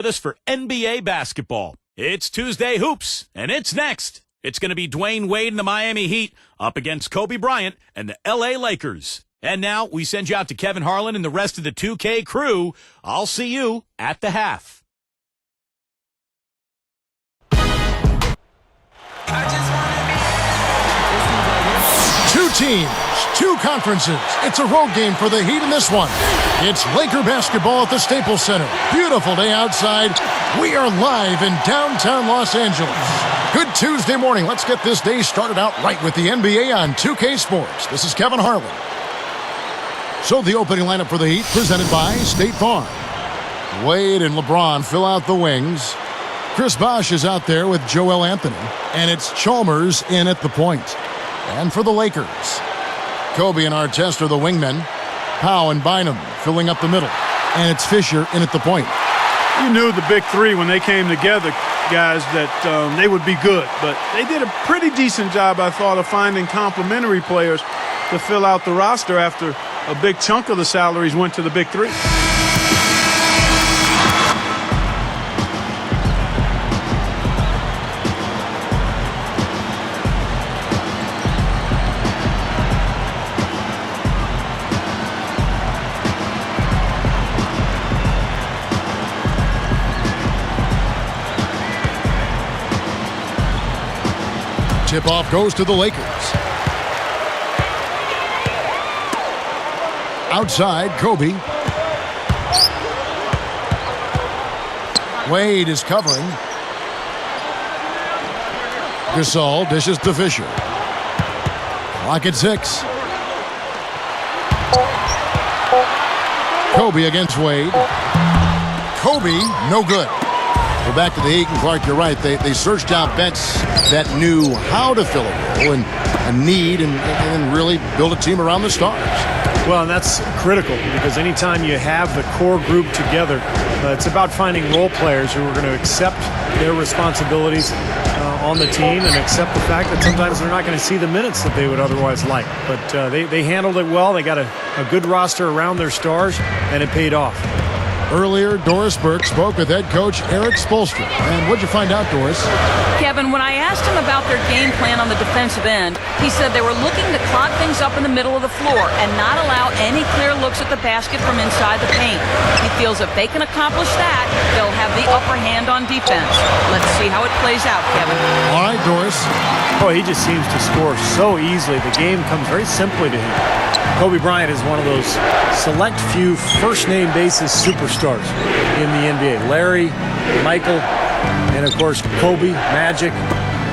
with us for NBA basketball. It's Tuesday Hoops, and it's next. It's going to be Dwayne Wade and the Miami Heat up against Kobe Bryant and the LA Lakers. And now we send you out to Kevin Harlan and the rest of the 2K crew. I'll see you at the half. Two teams, two conferences. It's a road game for the Heat in this one. It's Laker basketball at the Staples Center. Beautiful day outside. We are live in downtown Los Angeles. Good Tuesday morning. Let's get this day started out right with the NBA on 2K Sports. This is Kevin Harlan. So the opening lineup for the Heat presented by State Farm. Wade and LeBron fill out the wings. Chris Bosh is out there with Joel Anthony. And it's Chalmers in at the point. And for the Lakers, Kobe and Artest are the wingmen. Powell and Bynum filling up the middle. And it's Fisher in at the point. You knew the big three when they came together, guys, that they would be good. But they did a pretty decent job, I thought, of finding complementary players to fill out the roster after a big chunk of the salaries went to the big three. Tip-off goes to the Lakers. Outside, Kobe. Wade is covering. Gasol dishes to Fisher. Clock at 6. Kobe against Wade. Kobe, no good. Go back to the Heat, and Clark, you're right. They searched out vets that knew how to fill a role and a need and really build a team around the stars. Well, and that's critical because anytime you have the core group together, it's about finding role players who are going to accept their responsibilities on the team and accept the fact that sometimes they're not going to see the minutes that they would otherwise like. But they handled it well. They got a good roster around their stars, and it paid off. Earlier, Doris Burke spoke with head coach Eric Spoelstra. And what'd you find out, Doris? Kevin, when I asked him about their game plan on the defensive end, he said they were looking to clog things up in the middle of the floor and not allow any clear looks at the basket from inside the paint. He feels if they can accomplish that, they'll have the upper hand on defense. Let's see how it plays out, Kevin. All right, Doris. Boy, he just seems to score so easily. The game comes very simply to him. Kobe Bryant is one of those select few first-name basis superstars in the NBA. Larry, Michael, and of course Kobe, Magic.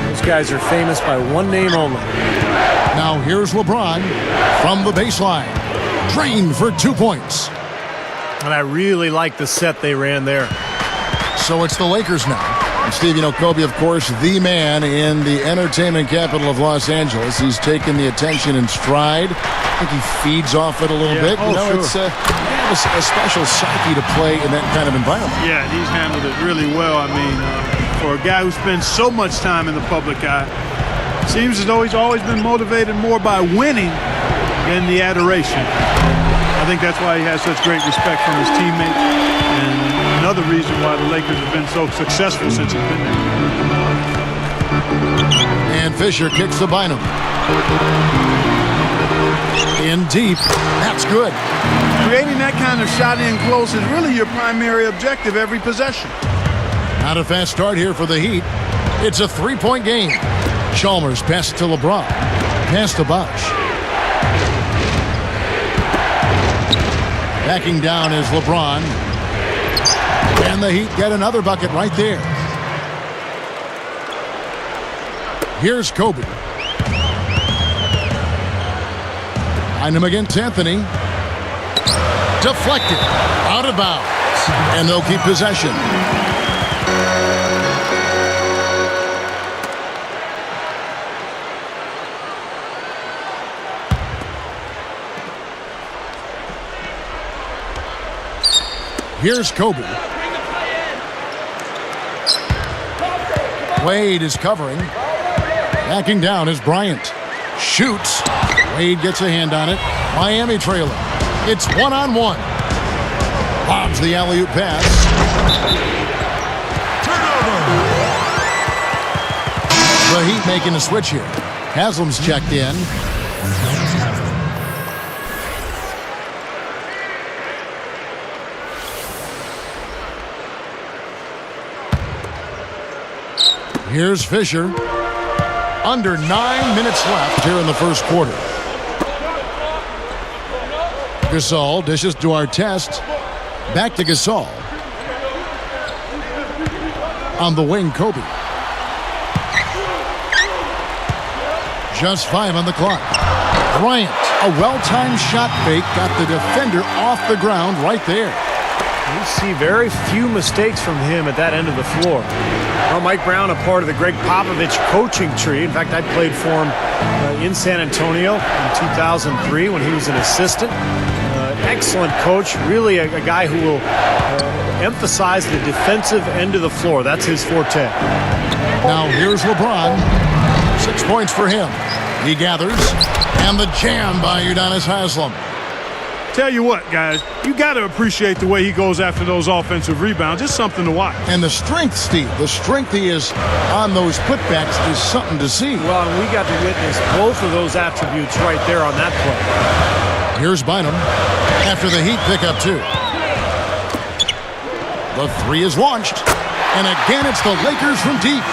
Those guys are famous by one name only. Now here's LeBron from the baseline. Drained for 2 points. And I really like the set they ran there. So it's the Lakers now. And Steve, you know, Kobe, of course, the man in the entertainment capital of Los Angeles. He's taken the attention in stride. I think he feeds off it a little bit. Oh, you know, sure. It's a special psyche to play in that kind of environment. Yeah, he's handled it really well. I mean, for a guy who spends so much time in the public eye, seems as though he's always been motivated more by winning than the adoration. I think that's why he has such great respect from his teammates, and another reason why the Lakers have been so successful since he's been there. And Fisher kicks to Bynum. In deep. That's good. Creating that kind of shot in close is really your primary objective every possession. Not a fast start here for the Heat. It's a three-point game. Chalmers pass to LeBron. Pass to Bosh. Backing down is LeBron. And the Heat get another bucket right there. Here's Kobe. Behind him against Anthony. Deflected. Out of bounds. And they'll keep possession. Here's Kobe. Wade is covering. Backing down is Bryant. Shoots. Wade gets a hand on it. Miami trailing. It's one-on-one. Bobs the alley-oop pass. Heat making a switch here. Haslam's checked in. Here's Fisher. Under 9 minutes left here in the first quarter. Gasol dishes to Artest. Back to Gasol. On the wing, Kobe. Just 5 on the clock. Bryant, a well-timed shot fake, got the defender off the ground right there. You see very few mistakes from him at that end of the floor. Well, Mike Brown, a part of the Greg Popovich coaching tree. In fact, I played for him in San Antonio in 2003 when he was an assistant. Excellent coach, really a guy who will emphasize the defensive end of the floor. That's his forte. Now here's LeBron. 6 points for him. He gathers, and the jam by Udonis Haslem. Tell you what, guys, you got to appreciate the way he goes after those offensive rebounds. It's something to watch. And the strength, Steve, the strength he is on those putbacks is something to see. Well, and we got to witness both of those attributes right there on that play. Here's Bynum after the Heat pick up 2. The 3 is launched. And again, it's the Lakers from deep.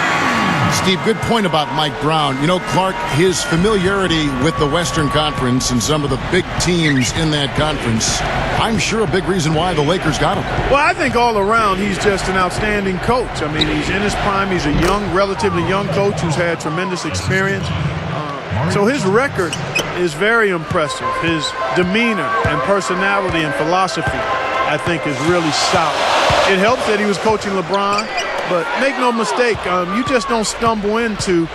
Steve, good point about Mike Brown. You know, Clark, his familiarity with the Western Conference and some of the big teams in that conference, I'm sure a big reason why the Lakers got him. Well, I think all around he's just an outstanding coach. I mean, he's in his prime. He's a relatively young coach who's had tremendous experience. So his record is very impressive. His demeanor and personality and philosophy, I think, is really solid. It helps that he was coaching LeBron. But make no mistake, you just don't stumble into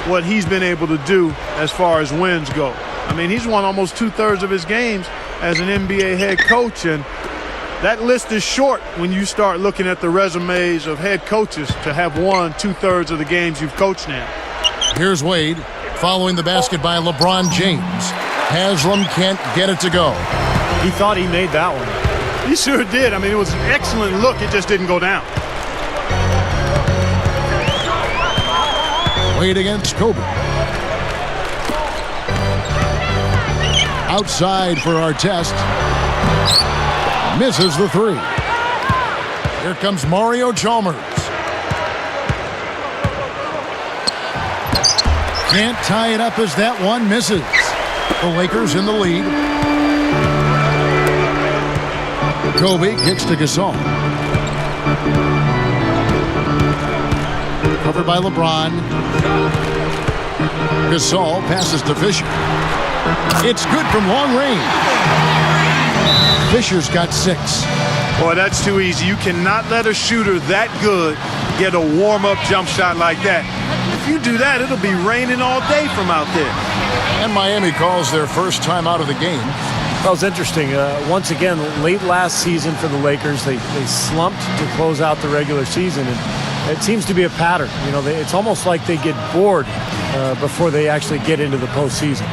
what he's been able to do as far as wins go. I mean, he's won almost 2/3 of his games as an NBA head coach, and that list is short when you start looking at the resumes of head coaches to have won 2/3 of the games you've coached now. Here's Wade following the basket by LeBron James. Haslem can't get it to go. He thought he made that one. He sure did. I mean, it was an excellent look. It just didn't go down. Wade against Kobe. Outside for Artest. Misses the 3. Here comes Mario Chalmers. Can't tie it up as that one misses. The Lakers in the lead. Kobe kicks to Gasol. Covered by LeBron. Gasol passes to Fisher. It's good from long range. Fisher's got 6. Boy, that's too easy. You cannot let a shooter that good get a warm-up jump shot like that. If you do that, it'll be raining all day from out there. And Miami calls their first time out of the game. That was interesting. Once again, late last season for the Lakers, they slumped to close out the regular season, and it seems to be a pattern. You know, it's almost like they get bored before they actually get into the postseason.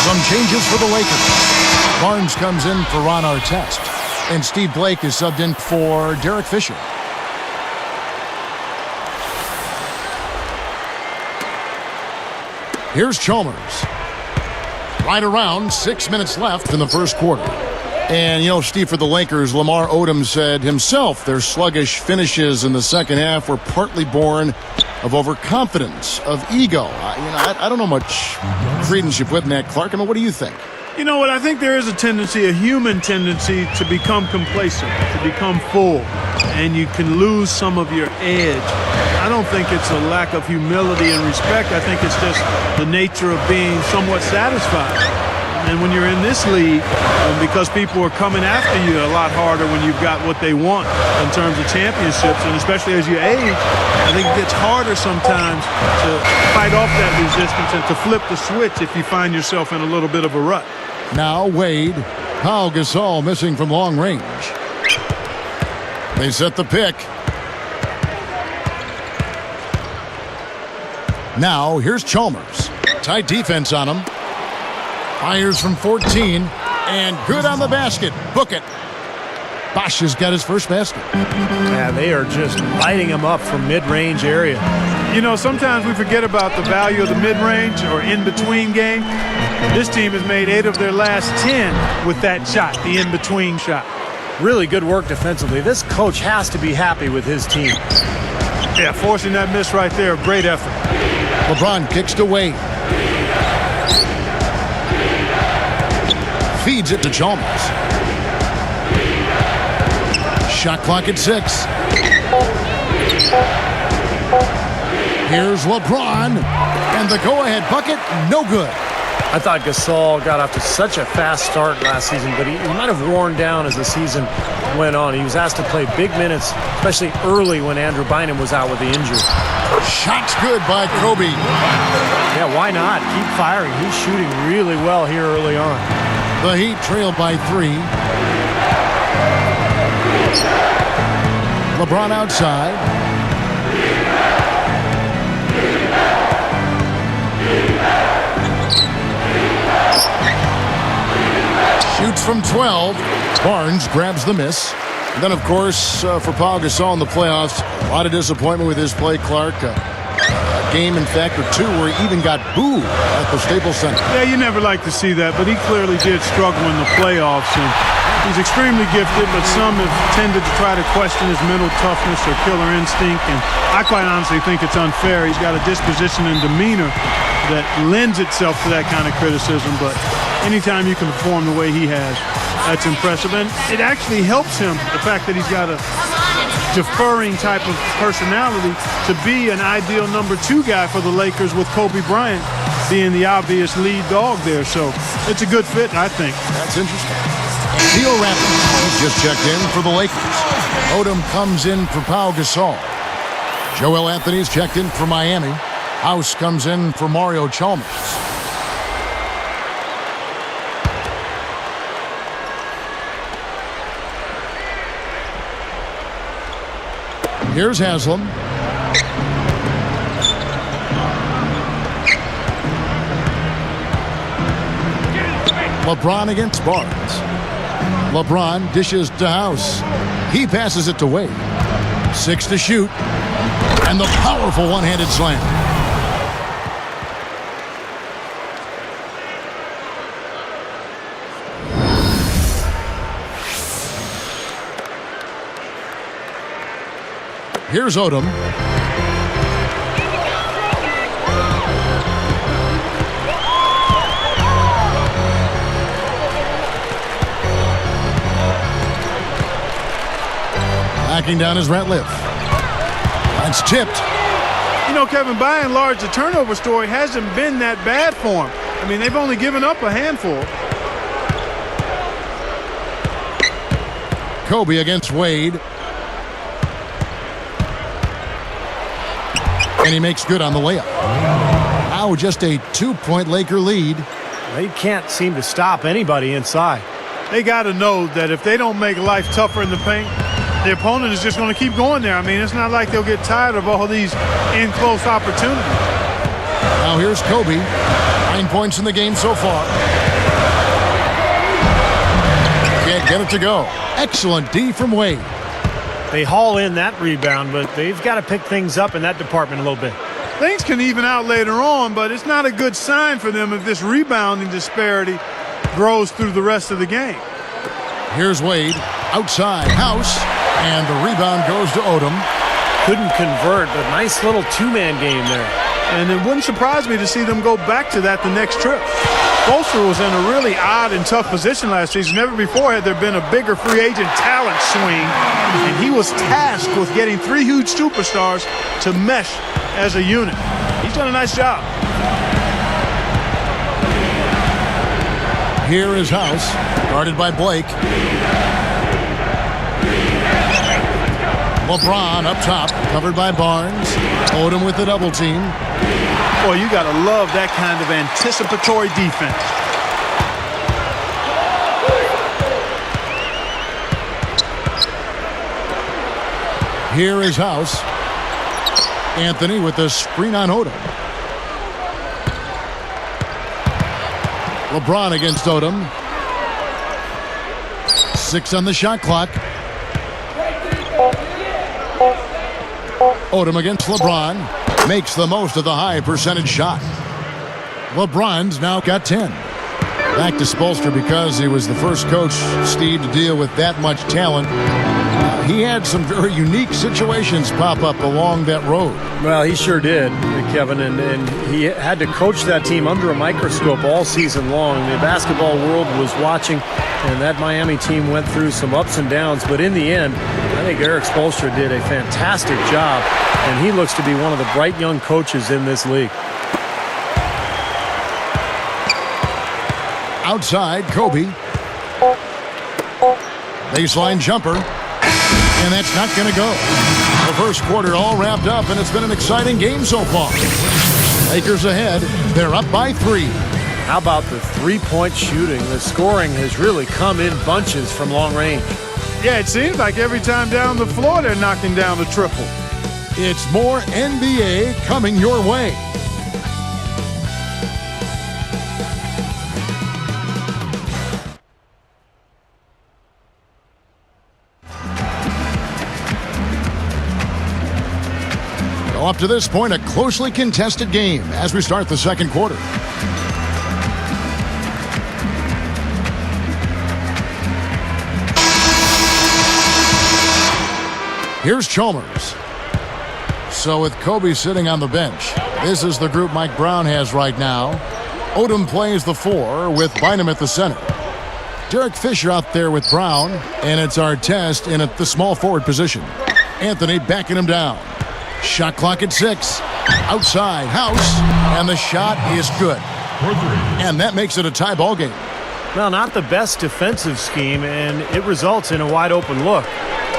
Some changes for the Lakers. Barnes comes in for Ron Artest. And Steve Blake is subbed in for Derek Fisher. Here's Chalmers. Right around 6 minutes left in the first quarter. And, you know, Steve, for the Lakers, Lamar Odom said himself their sluggish finishes in the second half were partly born of overconfidence, of ego. I don't know much credence you put in that, Clark. I mean, what do you think? You know what? I think there is a tendency, a human tendency, to become complacent, to become full, and you can lose some of your edge. I don't think it's a lack of humility and respect. I think it's just the nature of being somewhat satisfied. I And when you're in this league, because people are coming after you a lot harder when you've got what they want in terms of championships, and especially as you age, I think it gets harder sometimes to fight off that resistance and to flip the switch if you find yourself in a little bit of a rut. Now Wade. Pau Gasol missing from long range. They set the pick. Now here's Chalmers. Tight defense on him. Fires from 14 and good on the basket. Book it. Bosch has got his first basket. Yeah, they are just lighting him up from mid-range area. You know, sometimes we forget about the value of the mid-range or in-between game. This team has made 8 of their last 10 with that shot, the in-between shot. Really good work defensively. This coach has to be happy with his team. Yeah, forcing that miss right there, great effort. LeBron kicks to Wade. Feeds it to Chalmers. Shot clock at 6. Here's LeBron. And the go-ahead bucket, no good. I thought Gasol got off to such a fast start last season, but he might have worn down as the season went on. He was asked to play big minutes, especially early when Andrew Bynum was out with the injury. Shot's good by Kobe. Yeah, why not? Keep firing. He's shooting really well here early on. The Heat trail by 3. LeBron outside. Shoots from 12. Barnes grabs the miss. And then, of course, for Pau Gasol in the playoffs, a lot of disappointment with his play, Clark. A game, in fact, or 2 where he even got booed at the Staples Center. Yeah, you never like to see that, but he clearly did struggle in the playoffs. And he's extremely gifted, but some have tended to try to question his mental toughness or killer instinct. And I quite honestly think it's unfair. He's got a disposition and demeanor that lends itself to that kind of criticism, but anytime you can perform the way he has, that's impressive. And it actually helps him, the fact that he's got a deferring type of personality, to be an ideal number 2 guy for the Lakers, with Kobe Bryant being the obvious lead dog there. So it's a good fit, I think. That's interesting. Theo Raptors, he's just checked in for the Lakers. Odom comes in for Pau Gasol. Joel Anthony's checked in for Miami. House comes in for Mario Chalmers. Here's Haslam. LeBron against Barnes. LeBron dishes to House. He passes it to Wade. 6 to shoot. And the powerful one-handed slam. Here's Odom. Backing down his Ratliff. That's tipped. You know, Kevin, by and large, the turnover story hasn't been that bad for him. I mean, they've only given up a handful. Kobe against Wade. And he makes good on the layup. Now just a 2-point Laker lead. They can't seem to stop anybody inside. They got to know that if they don't make life tougher in the paint, the opponent is just going to keep going there. I mean, it's not like they'll get tired of all these in-close opportunities. Now here's Kobe. 9 points in the game so far. Can't get it to go. Excellent D from Wade. They haul in that rebound, but they've got to pick things up in that department a little bit. Things can even out later on, but it's not a good sign for them if this rebounding disparity grows through the rest of the game. Here's Wade. Outside. House. And the rebound goes to Odom. Couldn't convert, but nice little 2-man game there. And it wouldn't surprise me to see them go back to that the next trip. Bolster was in a really odd and tough position last season. Never before had there been a bigger free agent talent swing. And he was tasked with getting 3 huge superstars to mesh as a unit. He's done a nice job. Here is House, guarded by Blake. LeBron up top, covered by Barnes. Odom with the double team. Boy, you got to love that kind of anticipatory defense. Here is House. Anthony with the screen on Odom. LeBron against Odom. 6 on the shot clock. Odom against LeBron. Makes the most of the high percentage shot. LeBron's now got 10. Back to Spoelstra because he was the first coach, Steve, to deal with that much talent. He had some very unique situations pop up along that road. Well, he sure did, Kevin, and he had to coach that team under a microscope all season long. The basketball world was watching, and that Miami team went through some ups and downs. But in the end, I think Eric Spoelstra did a fantastic job, and he looks to be one of the bright young coaches in this league. Outside, Kobe. Baseline jumper. And that's not going to go. The first quarter all wrapped up, and it's been an exciting game so far. Lakers ahead. They're up by 3. How about the three-point shooting? The scoring has really come in bunches from long range. Yeah, it seems like every time down the floor they're knocking down the triple. It's more NBA coming your way. Up to this point, a closely contested game as we start the second quarter. Here's Chalmers. So with Kobe sitting on the bench, this is the group Mike Brown has right now. Odom plays the 4 with Bynum at the center. Derek Fisher out there with Brown, and it's Artest in at the small forward position. Anthony backing him down. Shot clock at 6. Outside, House, and the shot is good. And that makes it a tie ball game. Well, not the best defensive scheme, and it results in a wide open look.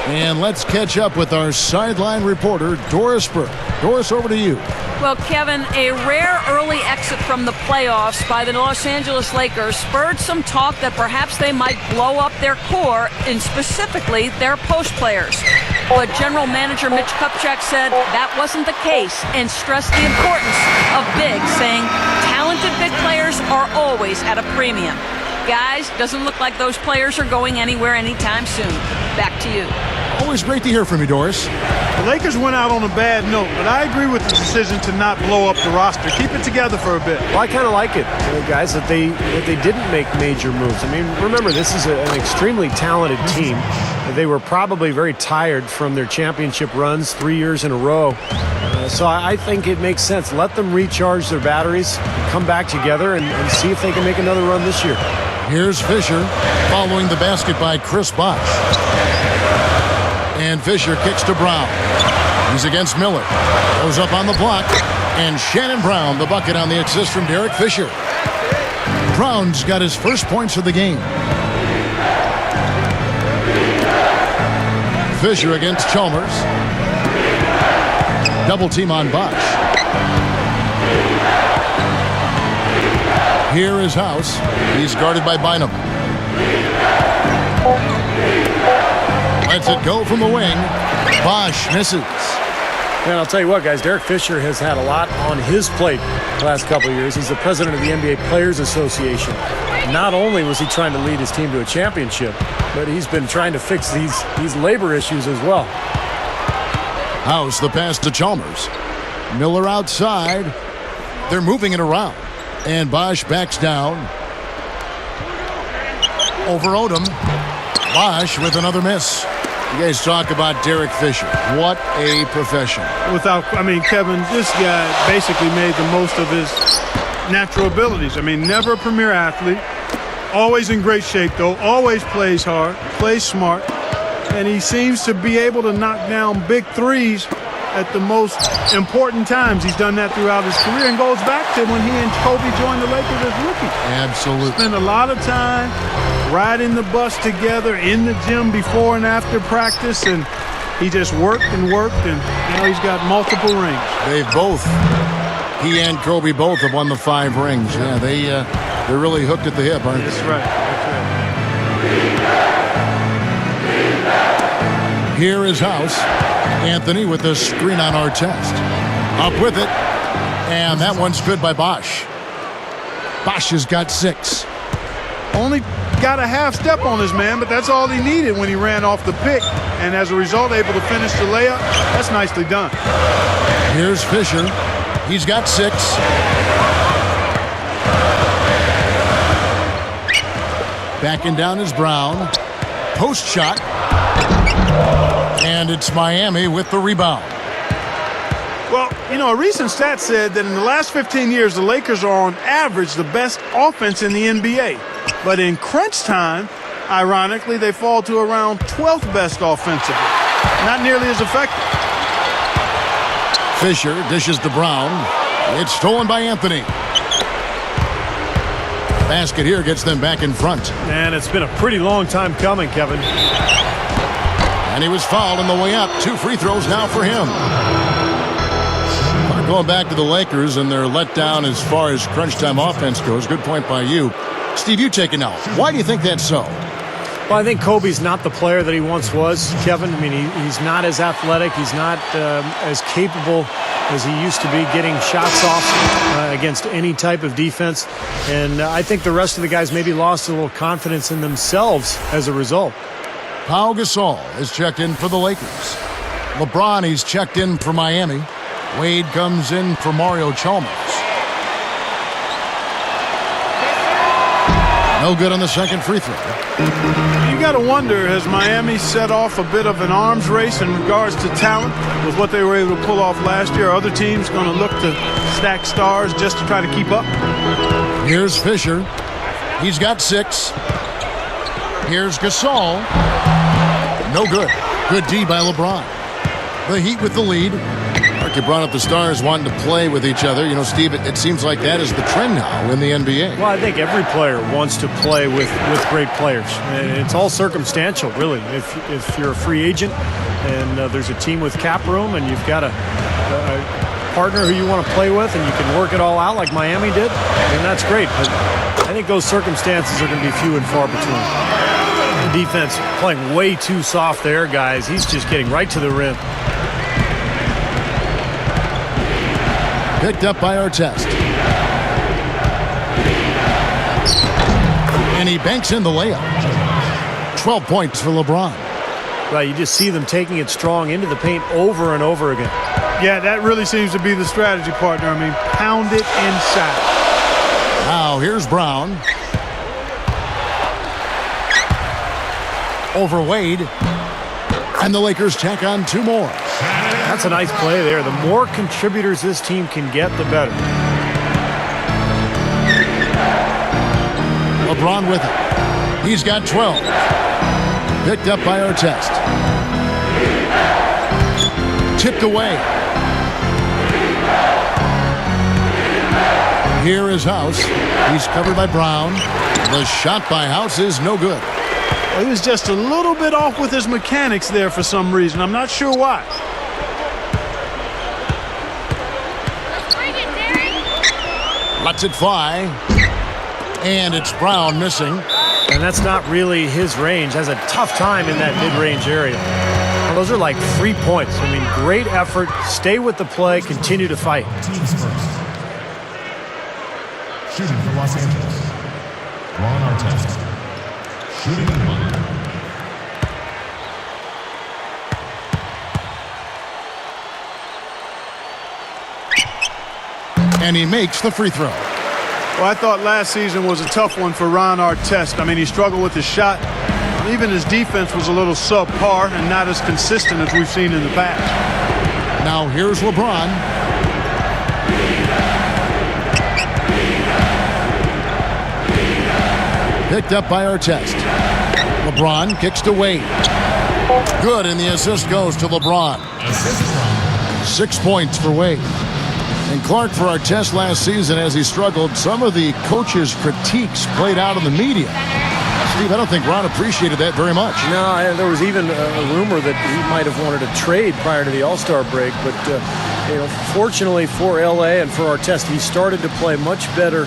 And let's catch up with our sideline reporter, Doris Burke. Doris, over to you. Well, Kevin, a rare early exit from the playoffs by the Los Angeles Lakers spurred some talk that perhaps they might blow up their core, and specifically their post players. But General Manager Mitch Kupchak said that wasn't the case and stressed the importance of big, saying talented big players are always at a premium. Guys, doesn't look like those players are going anywhere anytime soon. Back to you. Always great to hear from you, Doris. The Lakers went out on a bad note, but I agree with the decision to not blow up the roster. Keep it together for a bit. Well, I kind of like it, guys, that they didn't make major moves. I mean, remember, this is an extremely talented team. They were probably very tired from their championship runs 3 years in a row. So I think it makes sense. Let them recharge their batteries, come back together, and see if they can make another run this year. Here's Fisher following the basket by Chris Bosh. And Fisher kicks to Brown. He's against Miller. Goes up on the block. And Shannon Brown, the bucket on the assist from Derek Fisher. Brown's got his first points of the game. Fisher against Chalmers. Double team on Bosh. Here is House. He's guarded by Bynum. Lets it go from the wing. Bosh misses. And I'll tell you what, guys, Derek Fisher has had a lot on his plate the last couple of years. He's the president of the NBA Players Association. Not only was he trying to lead his team to a championship, but he's been trying to fix these labor issues as well. House, the pass to Chalmers. Miller outside. They're moving it around. And Bosh backs down. Over Odom. Bosh with another miss. You guys talk about Derek Fisher. What a professional. Kevin, this guy basically made the most of his natural abilities. Never a premier athlete. Always in great shape, though. Always plays hard, plays smart. And he seems to be able to knock down big threes at the most important times. He's done that throughout his career and goes back to when he and Kobe joined the Lakers as rookies. Absolutely. Spent a lot of time riding the bus together in the gym before and after practice, and he just worked, and now he's got multiple rings. He and Kobe both have won the 5 rings. Yeah, they're really hooked at the hip, aren't they? That's right. Here is House. Anthony with the screen on Artest. Up with it. And that one's good by Bosch. Bosch has got 6. Only got a half step on his man, but that's all he needed when he ran off the pick. And as a result, able to finish the layup. That's nicely done. Here's Fisher. He's got 6. Backing down is Brown. Post shot. And it's Miami with the rebound. Well, you know, a recent stat said that in the last 15 years, the Lakers are on average the best offense in the NBA. But in crunch time, ironically, they fall to around 12th best offensively. Not nearly as effective. Fisher dishes to Brown. It's stolen by Anthony. Basket here gets them back in front. And it's been a pretty long time coming, Kevin. And he was fouled on the way up. 2 free throws now for him. Going back to the Lakers and their letdown as far as crunch time offense goes. Good point by you. Steve, you take it now. Why do you think that's so? Well, I think Kobe's not the player that he once was, Kevin. I mean, he's not as athletic. He's not as capable as he used to be getting shots off against any type of defense. And I think the rest of the guys maybe lost a little confidence in themselves as a result. Pau Gasol is checked in for the Lakers. LeBron, he's checked in for Miami. Wade comes in for Mario Chalmers. No good on the second free throw. You got to wonder, has Miami set off a bit of an arms race in regards to talent with what they were able to pull off last year? Are other teams going to look to stack stars just to try to keep up? Here's Fisher. He's got 6. Here's Gasol. No good. Good D by LeBron. The Heat with the lead. Mark, you brought up the stars wanting to play with each other. You know, Steve, it seems like that is the trend now in the NBA. Well, I think every player wants to play with great players. And it's all circumstantial, really. If you're a free agent and there's a team with cap room and you've got a partner who you want to play with and you can work it all out like Miami did, then that's great. But I think those circumstances are going to be few and far between. The defense playing way too soft there, guys. He's just getting right to the rim. Picked up by Artest. And he banks in the layup. 12 points for LeBron. Right, you just see them taking it strong into the paint over and over again. Yeah, that really seems to be the strategy, partner. I mean, pound it inside. Now, here's Brown. Over Wade. And the Lakers tack on 2 more. That's a nice play there. The more contributors this team can get, the better. LeBron with it. He's got 12. Picked up by Artest. Tipped away. Here is House. He's covered by Brown. The shot by House is no good. Well, he was just a little bit off with his mechanics there for some reason. I'm not sure why. Lets it fly. And it's Brown missing. And that's not really his range. Has a tough time in that mid-range area. Well, those are like 3 points. I mean, great effort. Stay with the play. Continue to fight. Teams first. Shooting for Los Angeles. Ron Artest. Shooting in 1. And he makes the free throw. Well, I thought last season was a tough one for Ron Artest. I mean, he struggled with his shot. Even his defense was a little subpar and not as consistent as we've seen in the past. Now here's LeBron. Picked up by Artest. LeBron kicks to Wade. Good, and the assist goes to LeBron. Assist from 6 points for Wade. And Clark, for our test last season as he struggled, some of the coaches' critiques played out in the media. Steve, I don't think Ron appreciated that very much. No, there was even a rumor that he might have wanted a trade prior to the All-Star break, but fortunately for LA and for our test, he started to play much better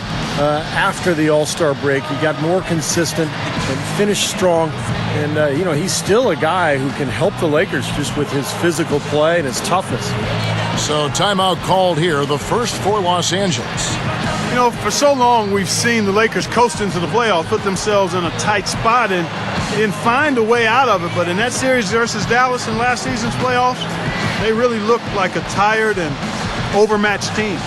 after the All-Star break. He got more consistent and finished strong, and he's still a guy who can help the Lakers just with his physical play and his toughness. So timeout called here, the first for Los Angeles. For so long we've seen the Lakers coast into the playoffs, put themselves in a tight spot and find a way out of it. But in that series versus Dallas in last season's playoffs, they really looked like a tired and overmatched team.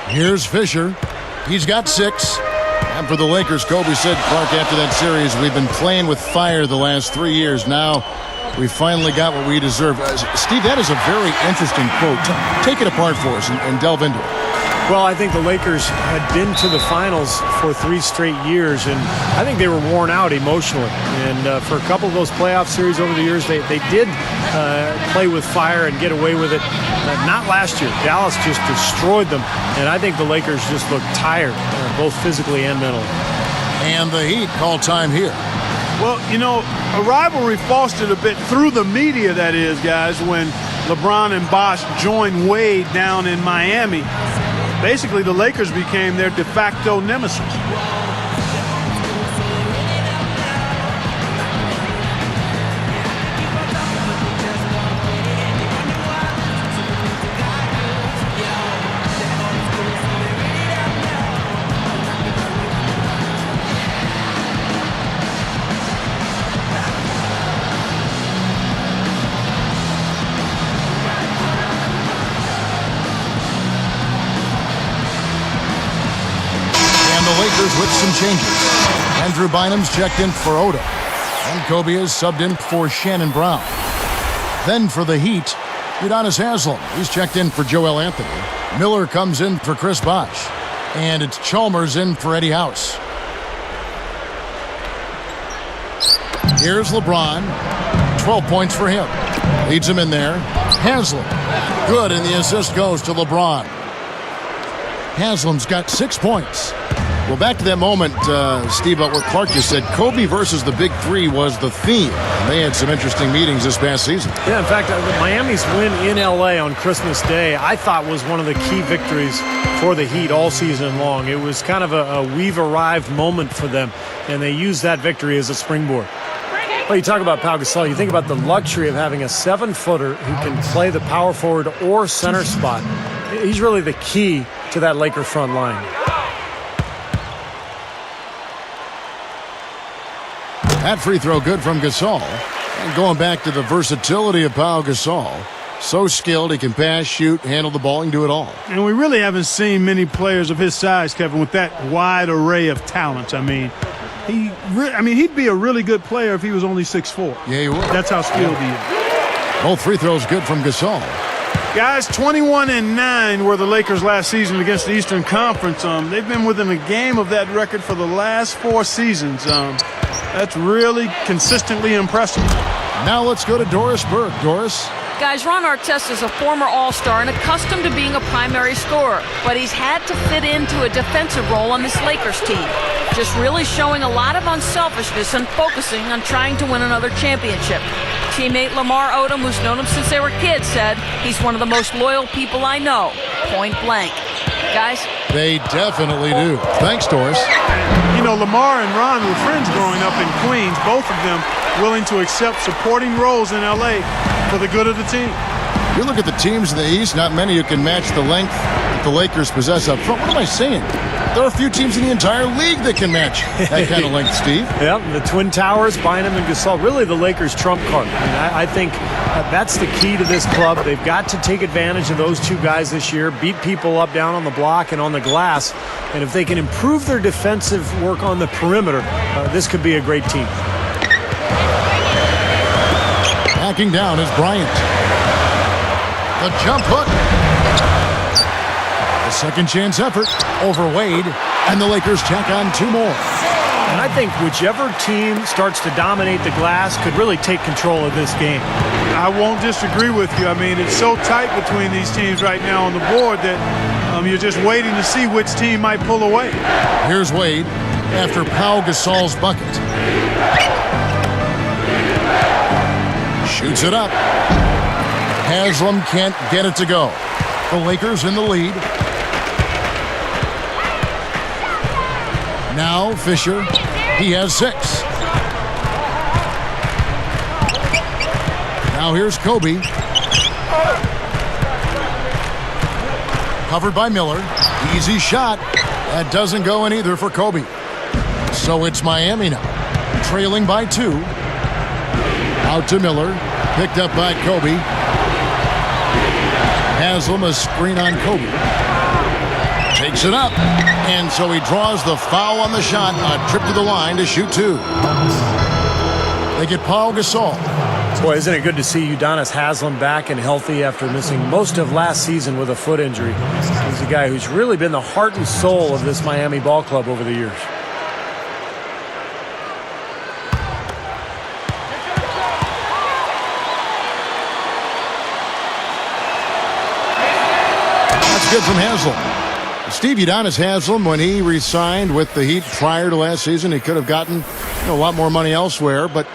Here's Fisher. He's got 6. And for the Lakers, Kobe said, Clark, after that series, we've been playing with fire the last 3 years. Now we finally got what we deserve. Steve, that is a very interesting quote. Take it apart for us and delve into it. Well, I think the Lakers had been to the finals for 3 straight years, and I think they were worn out emotionally. And for a couple of those playoff series over the years, they did play with fire and get away with it. Not last year. Dallas just destroyed them, and I think the Lakers just looked tired, both physically and mentally. And the Heat call time here. Well, a rivalry fostered a bit through the media, that is, guys, when LeBron and Bosh joined Wade down in Miami. Basically, the Lakers became their de facto nemesis. With some changes. Andrew Bynum's checked in for Odo. And Kobe is subbed in for Shannon Brown. Then for the Heat, Udonis Haslem. He's checked in for Joel Anthony. Miller comes in for Chris Bosh. And it's Chalmers in for Eddie House. Here's LeBron. 12 points for him. Leads him in there. Haslem. Good, and the assist goes to LeBron. Haslem's got 6 points. Well, back to that moment, Steve, about what Clark just said. Kobe versus the Big Three was the theme. And they had some interesting meetings this past season. Yeah, in fact, Miami's win in L.A. on Christmas Day, I thought was one of the key victories for the Heat all season long. It was kind of a we've arrived moment for them, and they used that victory as a springboard. Well, you talk about Pau Gasol, you think about the luxury of having a 7-footer who can play the power forward or center spot. He's really the key to that Laker front line. That free throw good from Gasol. And going back to the versatility of Pau Gasol. So skilled, he can pass, shoot, handle the ball, and do it all. And we really haven't seen many players of his size, Kevin, with that wide array of talents. I mean, he'd be a really good player if he was only 6'4". Yeah, he would. That's how skilled he is. Both free throws good from Gasol. Guys, 21-9 were the Lakers last season against the Eastern Conference. They've been within a game of that record for the last 4 seasons. That's really consistently impressive. Now let's go to Doris Burke. Doris? Guys, Ron Artest is a former All-Star and accustomed to being a primary scorer, but he's had to fit into a defensive role on this Lakers team. Just really showing a lot of unselfishness and focusing on trying to win another championship. Teammate Lamar Odom, who's known him since they were kids, said he's one of the most loyal people I know, point blank. Guys? They definitely do. Thanks, Doris. Lamar and Ron were friends growing up in Queens, both of them willing to accept supporting roles in L.A. for the good of the team. You look at the teams in the East, not many who can match the length, the Lakers possess up front. What am I saying? There are a few teams in the entire league that can match that kind of length, Steve. Yeah, the Twin Towers, Bynum and Gasol, really the Lakers' trump card. I think that's the key to this club. They've got to take advantage of those two guys this year, beat people up down on the block and on the glass. And if they can improve their defensive work on the perimeter, this could be a great team. Backing down is Bryant. The jump hook. A second chance effort over Wade, and the Lakers tack on 2 more. And I think whichever team starts to dominate the glass could really take control of this game. I won't disagree with you. I mean, it's so tight between these teams right now on the board that you're just waiting to see which team might pull away. Here's Wade after Pau Gasol's bucket. Shoots it up. Haslam can't get it to go. The Lakers in the lead. Now Fisher, he has 6. Now here's Kobe. Covered by Miller. Easy shot. That doesn't go in either for Kobe. So it's Miami now, trailing by 2. Out to Miller. Picked up by Kobe. Haslam, a screen on Kobe. Takes it up. And so he draws the foul on the shot. A trip to the line to shoot 2. They get Pau Gasol. Boy, isn't it good to see Udonis Haslem back and healthy after missing most of last season with a foot injury. He's a guy who's really been the heart and soul of this Miami ball club over the years. That's good from Haslem. Steve Udonis Haslem, when he re-signed with the Heat prior to last season, he could have gotten a lot more money elsewhere. But,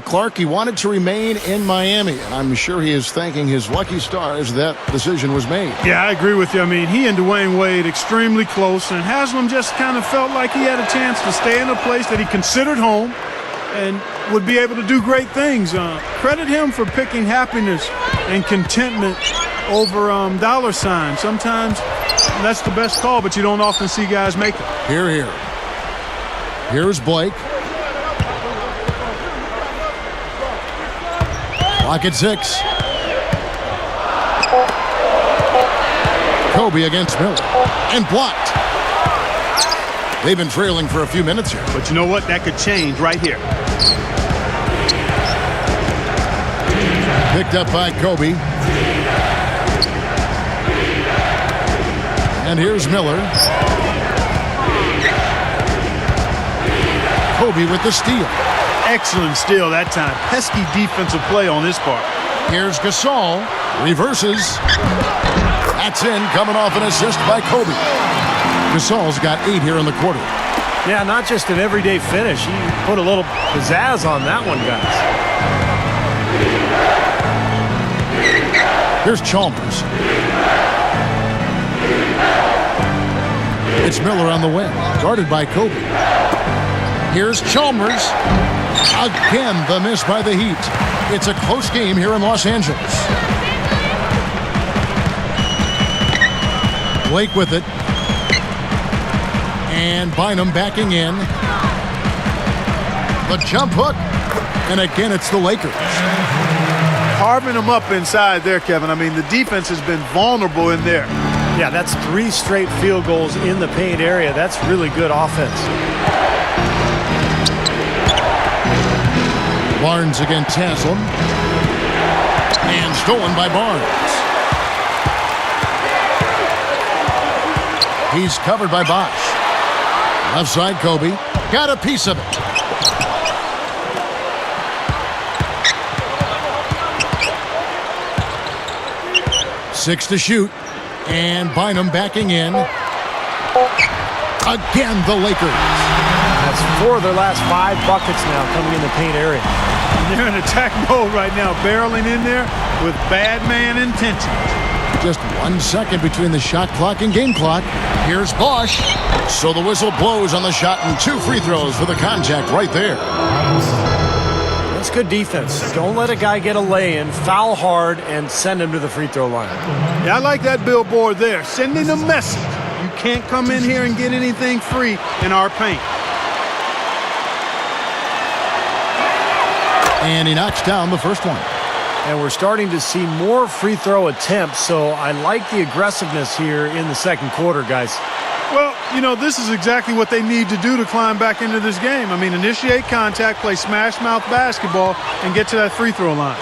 Clark, he wanted to remain in Miami. And I'm sure he is thanking his lucky stars that decision was made. Yeah, I agree with you. I mean, he and Dwayne Wade extremely close. And Haslem just kind of felt like he had a chance to stay in a place that he considered home and would be able to do great things. Credit him for picking happiness and contentment over dollar signs. Sometimes that's the best call, but you don't often see guys make it. Here's Blake. Clock at 6. Kobe against Miller. And blocked. They've been trailing for a few minutes here. But you know what? That could change right here. Picked up by Kobe. And here's Miller. Kobe with the steal. Excellent steal that time. Pesky defensive play on his part. Here's Gasol. Reverses. That's in, coming off an assist by Kobe. Gasol's got 8 here in the quarter. Yeah, not just an everyday finish. He put a little pizzazz on that one, guys. Here's Chalmers. It's Miller on the wing, guarded by Kobe. Here's Chalmers. Again, the miss by the Heat. It's a close game here in Los Angeles. Blake with it. And Bynum backing in. The jump hook. And again, it's the Lakers. Carving them up inside there, Kevin. I mean, the defense has been vulnerable in there. Yeah, that's 3 straight field goals in the paint area. That's really good offense. Barnes against Haslem. And stolen by Barnes. He's covered by Bosch. Left side, Kobe. Got a piece of it. Six to shoot. And Bynum backing in. Again, the Lakers. That's 4 of their last 5 buckets now coming in the paint area. They're in attack mode right now, barreling in there with bad man intentions. Just 1 second between the shot clock and game clock. Here's Bosch. So the whistle blows on the shot and 2 free throws for the contact right there. That's good defense. Don't let a guy get a lay-in, foul hard, and send him to the free throw line. Yeah, I like that billboard there, sending a message. You can't come in here and get anything free in our paint. And he knocks down the first one. And we're starting to see more free throw attempts, so I like the aggressiveness here in the second quarter, guys. Well, you know, this is exactly what they need to do to climb back into this game. I mean, initiate contact, play smash mouth basketball, and get to that free throw line.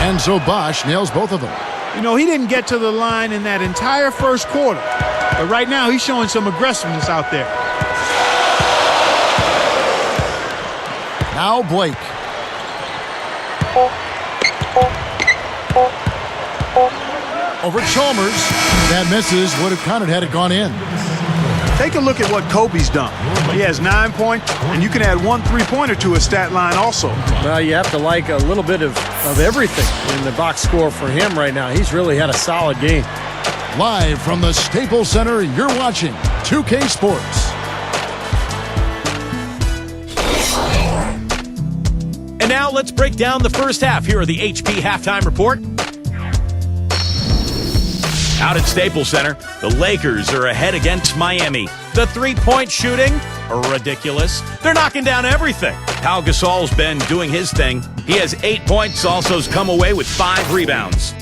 And so Bosch nails both of them. You know, he didn't get to the line in that entire first quarter. But right now, he's showing some aggressiveness out there. Now Blake. Over Chalmers. That misses. Would have counted had it gone in. Take a look at what Kobe's done. He has 9 points, and you can add 1 3-pointer to his stat line also. Well, you have to like a little bit of everything in the box score for him right now. He's really had a solid game. Live from the Staples Center, you're watching 2K Sports. And now let's break down the first half. Here are the HP Halftime Report. Out at Staples Center, the Lakers are ahead against Miami. The three-point shooting, ridiculous. They're knocking down everything. Pau Gasol's been doing his thing. He has 8 points, also has come away with 5 rebounds.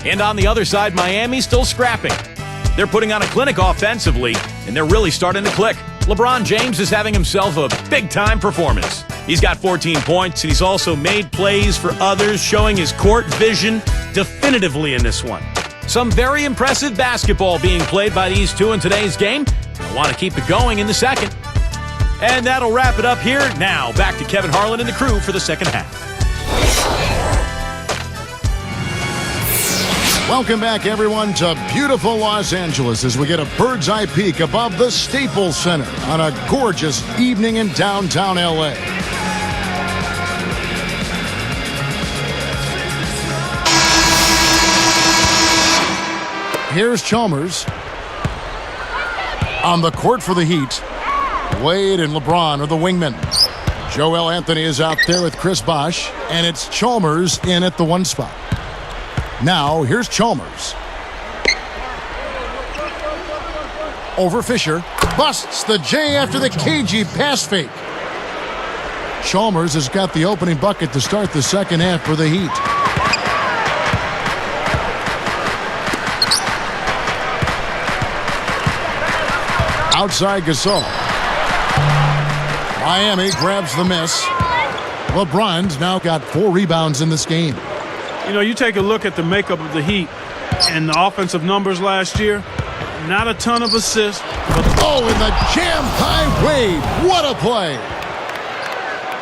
And on the other side, Miami's still scrapping. They're putting on a clinic offensively, and they're really starting to click. LeBron James is having himself a big-time performance. He's got 14 points, and he's also made plays for others, showing his court vision definitively in this one. Some very impressive basketball being played by these two in today's game. I want to keep it going in the second. And that'll wrap it up here. Now, back to Kevin Harlan and the crew for the second half. Welcome back, everyone, to beautiful Los Angeles as we get a bird's-eye peek above the Staples Center on a gorgeous evening in downtown L.A. Here's Chalmers on the court for the Heat. Wade and LeBron are the wingmen. Joel Anthony is out there with Chris Bosh, and it's Chalmers in at the 1 spot. Now, here's Chalmers. Over Fisher. Busts the J after the cagey pass fake. Chalmers has got the opening bucket to start the second half for the Heat. Outside Gasol. Miami grabs the miss. LeBron's now got 4 rebounds in this game. You know, you take a look at the makeup of the Heat and the offensive numbers last year. Not a ton of assists. Oh, in the jam by Wade. What a play.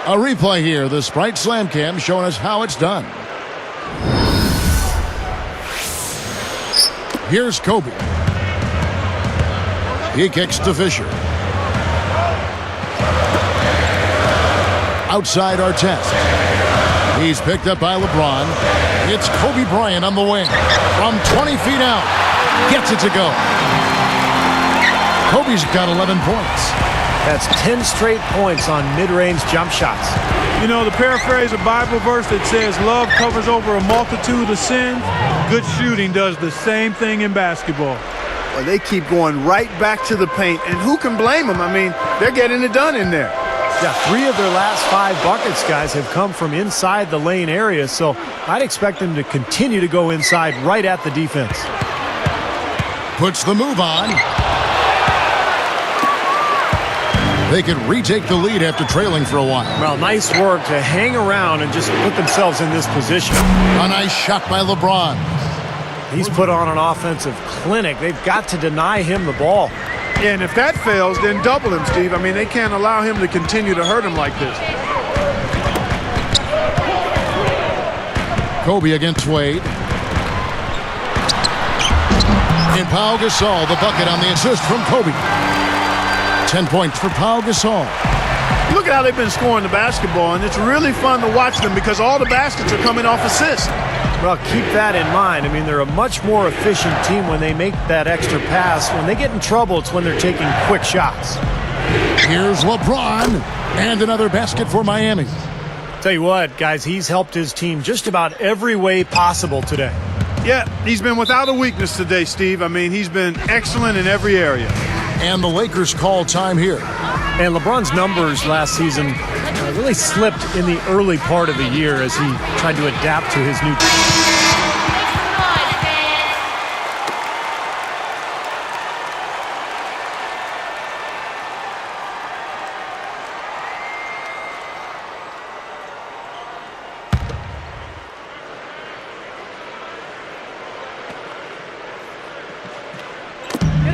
A replay here. The Sprite Slam Cam showing us how it's done. Here's Kobe. He kicks to Fisher. Outside Artest. He's picked up by LeBron. It's Kobe Bryant on the wing. From 20 feet out. Gets it to go. Kobe's got 11 points. That's 10 straight points on mid-range jump shots. You know, to paraphrase a Bible verse that says, love covers over a multitude of sins, good shooting does the same thing in basketball. Well, they keep going right back to the paint, and who can blame them? I mean, they're getting it done in there. Yeah, 3 of their last 5 buckets, guys, have come from inside the lane area, so I'd expect them to continue to go inside right at the defense. Puts the move on. They can retake the lead after trailing for a while. Well, nice work to hang around and just put themselves in this position. A nice shot by LeBron. He's put on an offensive clinic. They've got to deny him the ball. Yeah, and if that fails, then double him, Steve. I mean, they can't allow him to continue to hurt him like this. Kobe against Wade. And Pau Gasol, the bucket on the assist from Kobe. 10 points for Pau Gasol. Look at how they've been scoring the basketball, and it's really fun to watch them because all the baskets are coming off assists. Well, keep that in mind. I mean, they're a much more efficient team when they make that extra pass. When they get in trouble, it's when they're taking quick shots. Here's LeBron. And another basket for Miami. Tell you what, guys, he's helped his team just about every way possible today. Yeah, he's been without a weakness today, Steve. I mean, he's been excellent in every area. And the Lakers call time here. And LeBron's numbers last season really slipped in the early part of the year as he tried to adapt to his new team.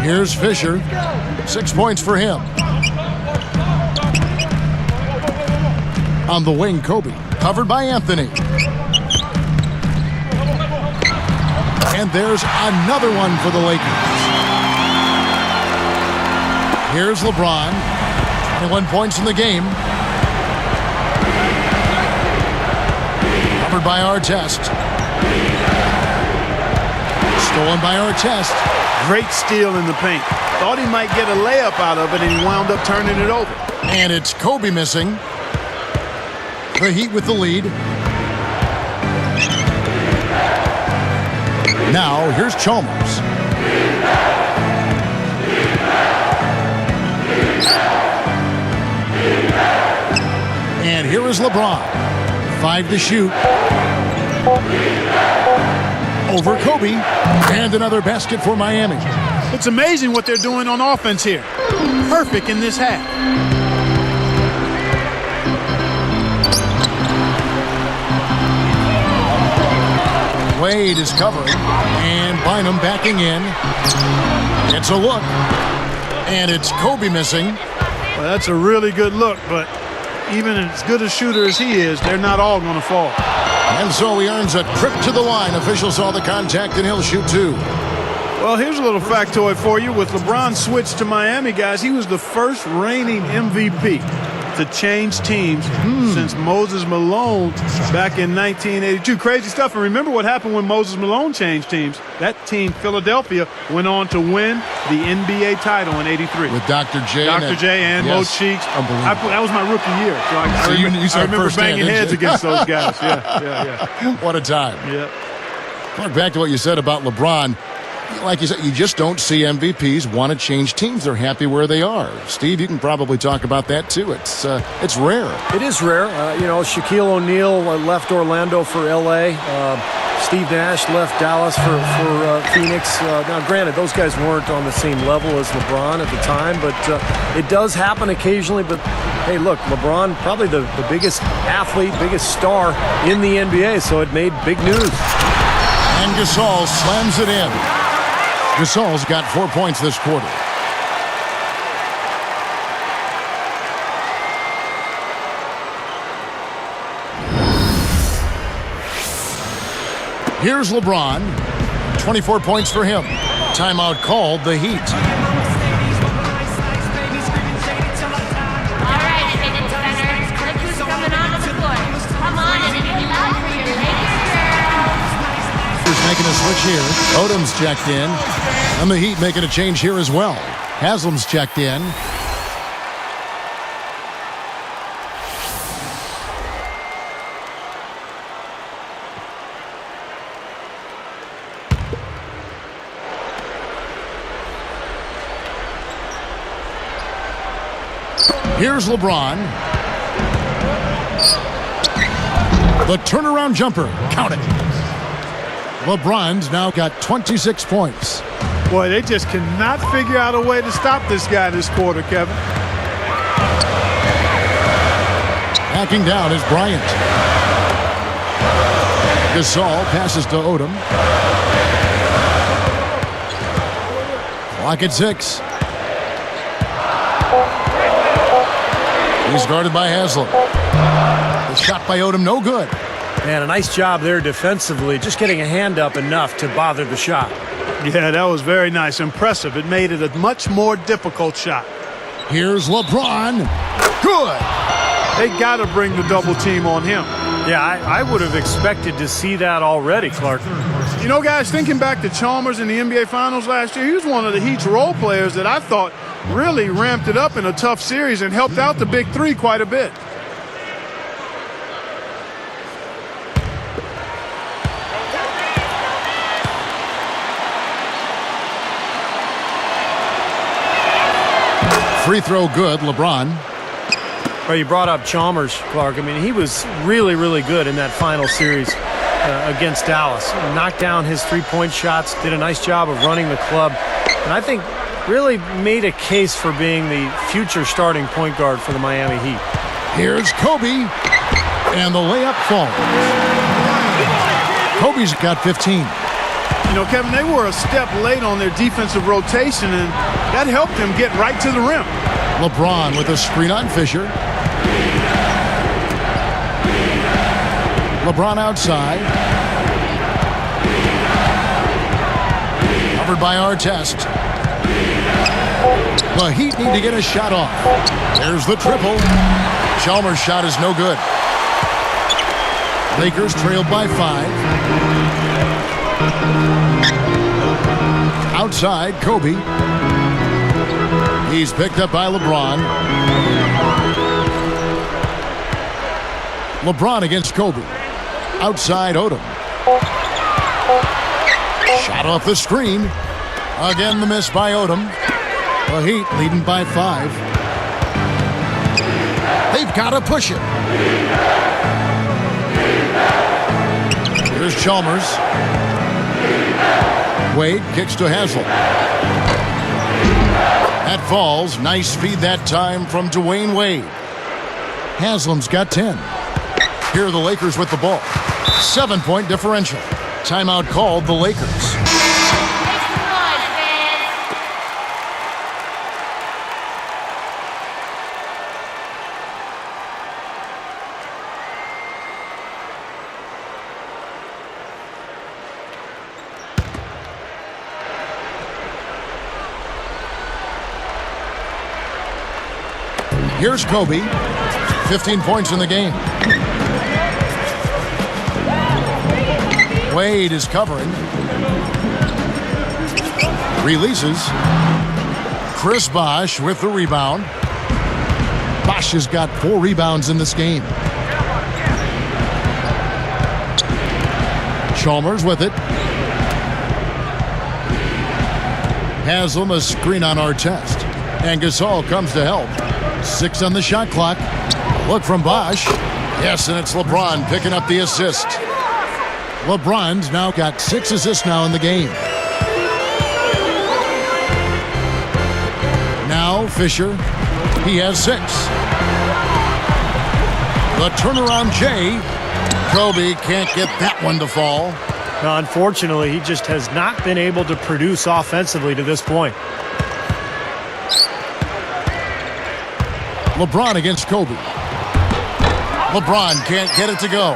Here's Fisher. 6 points for him. On the wing, Kobe. Covered by Anthony. And there's another one for the Lakers. Here's LeBron. 21 points in the game. Covered by Artest. Stolen by Artest. Great steal in the paint. Thought he might get a layup out of it, and he wound up turning it over. And it's Kobe missing. The Heat with the lead. Now, here's Chalmers. And here is LeBron. 5 to shoot. Over Kobe. And another basket for Miami. It's amazing what they're doing on offense here. Perfect in this half. Wade is covering. And Bynum backing in. It's a look. And it's Kobe missing. Well, that's a really good look, but even as good a shooter as he is, they're not all going to fall. And so he earns a trip to the line. Official saw the contact, and he'll shoot 2. Well, here's a little factoid for you. With LeBron switched to Miami, guys, he was the first reigning MVP to change teams since Moses Malone back in 1982. Crazy stuff. And remember what happened when Moses Malone changed teams. That team, Philadelphia, went on to win the NBA title in '83. With Dr. J. Dr. J and Mo Cheeks. Unbelievable. That was my rookie year. So I remember banging heads against those guys. Yeah. What a time. Yeah. Going back to what you said about LeBron, like you said, you just don't see MVPs want to change teams. They're happy where they are. Steve, you can probably talk about that too. It's rare. It is rare. Shaquille O'Neal left Orlando for L.A. Steve Nash left Dallas for Phoenix. Now, granted, those guys weren't on the same level as LeBron at the time, but it does happen occasionally. But, hey, look, LeBron, probably the biggest athlete, biggest star in the NBA, so it made big news. And Gasol slams it in. Gasol's got 4 points this quarter. Here's LeBron. 24 points for him. Timeout called, the Heat. Making a switch here. Odom's checked in. And the Heat making a change here as well. Haslam's checked in. Here's LeBron. The turnaround jumper. Count it. LeBron's now got 26 points. Boy, they just cannot figure out a way to stop this guy this quarter, Kevin. Backing down is Bryant. Gasol passes to Odom. Clock at 6. He's guarded by Haslam. The shot by Odom, no good. Man, a nice job there defensively, just getting a hand up enough to bother the shot. Yeah, that was very nice. Impressive. It made it a much more difficult shot. Here's LeBron. Good. They got to bring the double team on him. Yeah, I would have expected to see that already, Clark. You know, guys, thinking back to Chalmers in the NBA Finals last year, he was one of the Heat's role players that I thought really ramped it up in a tough series and helped out the big three quite a bit. Free throw good, LeBron. Well, you brought up Chalmers, Clark. I mean, he was really, really good in that final series against Dallas. Knocked down his three-point shots, did a nice job of running the club, and I think really made a case for being the future starting point guard for the Miami Heat. Here's Kobe, and the layup falls. Kobe's got 15. You know, Kevin, they were a step late on their defensive rotation, and that helped them get right to the rim. LeBron with a screen on Fisher. LeBron outside. Covered by Artest. The Heat need to get a shot off. There's the triple. Chalmers' shot is no good. Lakers trailed by 5. Outside, Kobe. He's picked up by LeBron. LeBron against Kobe. Outside, Odom. Shot off the screen. Again, the miss by Odom. The Heat leading by 5. They've got to push it. Here's Chalmers. Wade kicks to Haslem. That falls. Nice feed that time from Dwayne Wade. Haslam's got 10. Here are the Lakers with the ball. 7-point differential. Timeout called the Lakers. Here's Kobe. 15 points in the game. Wade is covering. Releases. Chris Bosh with the rebound. Bosh has got 4 rebounds in this game. Chalmers with it. Haslem a screen on Artest. And Gasol comes to help. 6 on the shot clock. Look from Bosh. Yes, and it's LeBron picking up the assist. LeBron's now got 6 assists now in the game. Now Fisher. He has 6. The turnaround J. Kobe can't get that one to fall. Now, unfortunately, he just has not been able to produce offensively to this point. LeBron against Kobe. LeBron can't get it to go.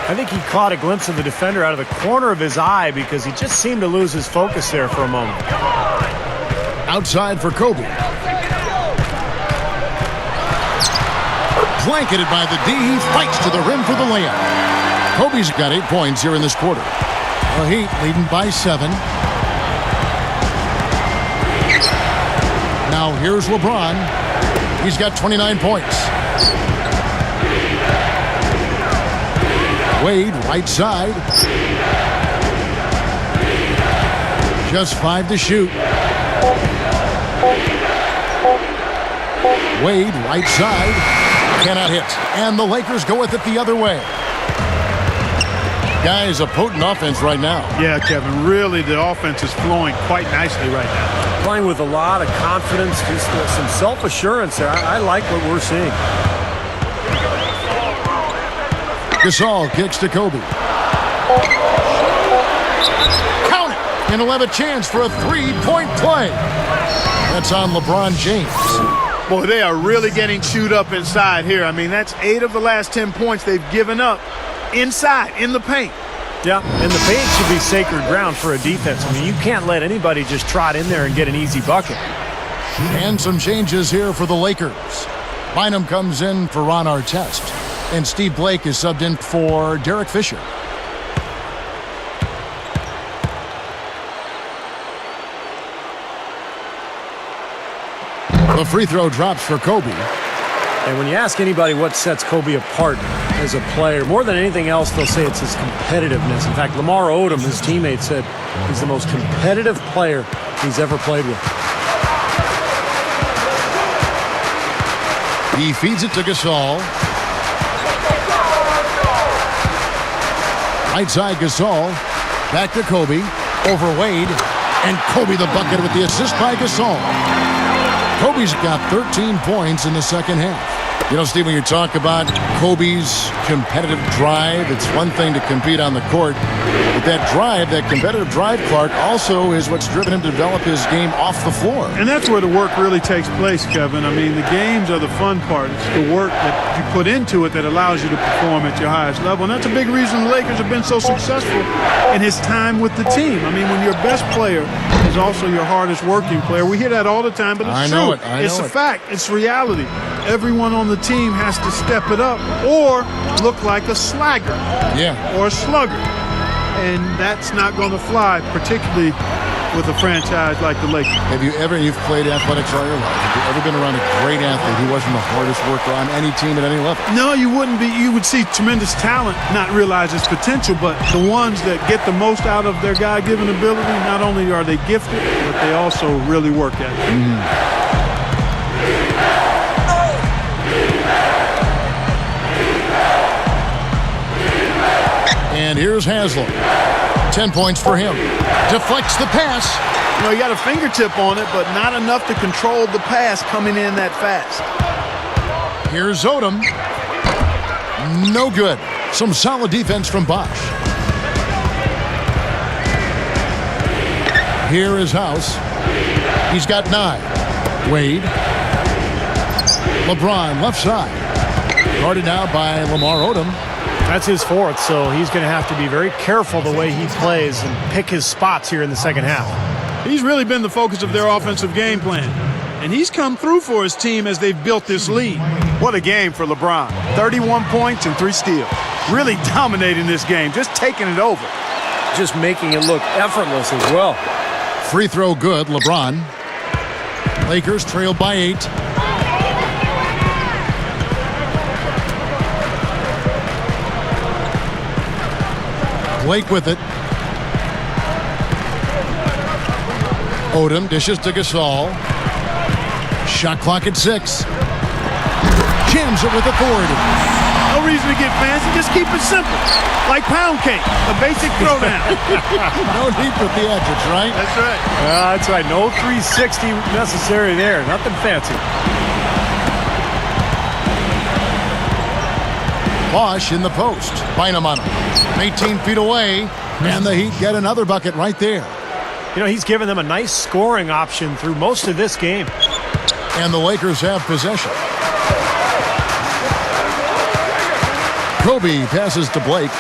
I think he caught a glimpse of the defender out of the corner of his eye because he just seemed to lose his focus there for a moment. Outside for Kobe. Blanketed by the D. He fights to the rim for the layup. Kobe's got 8 points here in this quarter. The Heat leading by 7. Now here's LeBron. He's got 29 points. Wade, right side. Just 5 to shoot. Wade, right side. Cannot hit. And the Lakers go with it the other way. Guys, a potent offense right now. Yeah, Kevin, really the offense is flowing quite nicely right now. Playing with a lot of confidence, just some self-assurance there. I like what we're seeing. Gasol kicks to Kobe. Count it! And he'll have a chance for a 3-point play. That's on LeBron James. Boy, they are really getting chewed up inside here. I mean, that's 8 of the last 10 points they've given up inside, in the paint. Yeah, and the paint should be sacred ground for a defense. I mean, you can't let anybody just trot in there and get an easy bucket. And some changes here for the Lakers. Bynum comes in for Ron Artest. And Steve Blake is subbed in for Derek Fisher. The free throw drops for Kobe. And when you ask anybody what sets Kobe apart as a player, more than anything else, they'll say it's his competitiveness. In fact, Lamar Odom, his teammate, said he's the most competitive player he's ever played with. He feeds it to Gasol. Right side Gasol. Back to Kobe. Over Wade. And Kobe the bucket with the assist by Gasol. Kobe's got 13 points in the second half. You know, Steve, when you talk about Kobe's competitive drive, it's one thing to compete on the court, but that drive, that competitive drive, Clark, also is what's driven him to develop his game off the floor. And that's where the work really takes place, Kevin. I mean, the games are the fun part. It's the work that you put into it that allows you to perform at your highest level. And that's a big reason the Lakers have been so successful in his time with the team. I mean, when your best player is also your hardest working player. We hear that all the time, but it's true. It's a fact. It's reality. Everyone on the team has to step it up or look like a slagger or a slugger. And that's not going to fly, particularly with a franchise like the Lakers. You've played athletics all your life. Have you ever been around a great athlete who wasn't the hardest worker on any team at any level? No, you wouldn't be. You would see tremendous talent not realize its potential, but the ones that get the most out of their God-given ability, not only are they gifted, but they also really work at it. And here's Haslam. 10 points for him. Deflects the pass. You know, he got a fingertip on it, but not enough to control the pass coming in that fast. Here's Odom. No good. Some solid defense from Bosch. Here is House. He's got 9. Wade. LeBron left side. Guarded now by Lamar Odom. That's his fourth, so he's going to have to be very careful the way he plays and pick his spots here in the second half. He's really been the focus of their offensive game plan, and he's come through for his team as they've built this lead. What a game for LeBron. 31 points and 3 steals. Really dominating this game, just taking it over. Just making it look effortless as well. Free throw good, LeBron. Lakers trailed by 8. Blake with it. Odom dishes to Gasol. Shot clock at 6. Jams it with authority. No reason to get fancy. Just keep it simple. Like pound cake. A basic throwdown. No need for theatrics, right? That's right. That's right. No 360 necessary there. Nothing fancy. Bosch in the post. Bynum on him. 18 feet away. And the Heat get another bucket right there. You know, he's given them a nice scoring option through most of this game. And the Lakers have possession. Kobe passes to Blake.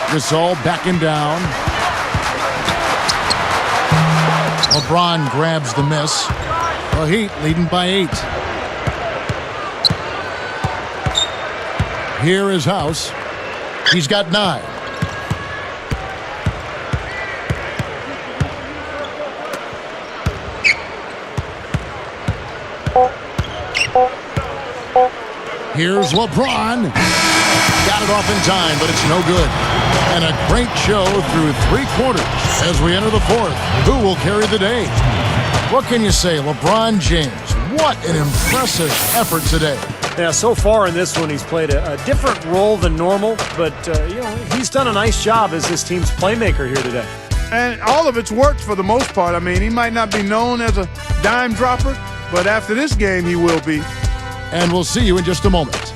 Gasol backing down. LeBron grabs the miss. The Heat leading by 8. Here is House. He's got 9. Here's LeBron. Got it off in time, but it's no good. And a great show through 3 quarters as we enter the 4th. Who will carry the day? What can you say, LeBron James? What an impressive effort today. Yeah, so far in this one, he's played a different role than normal, but, you know, he's done a nice job as his team's playmaker here today. And all of it's worked for the most part. I mean, he might not be known as a dime dropper, but after this game, he will be. And we'll see you in just a moment.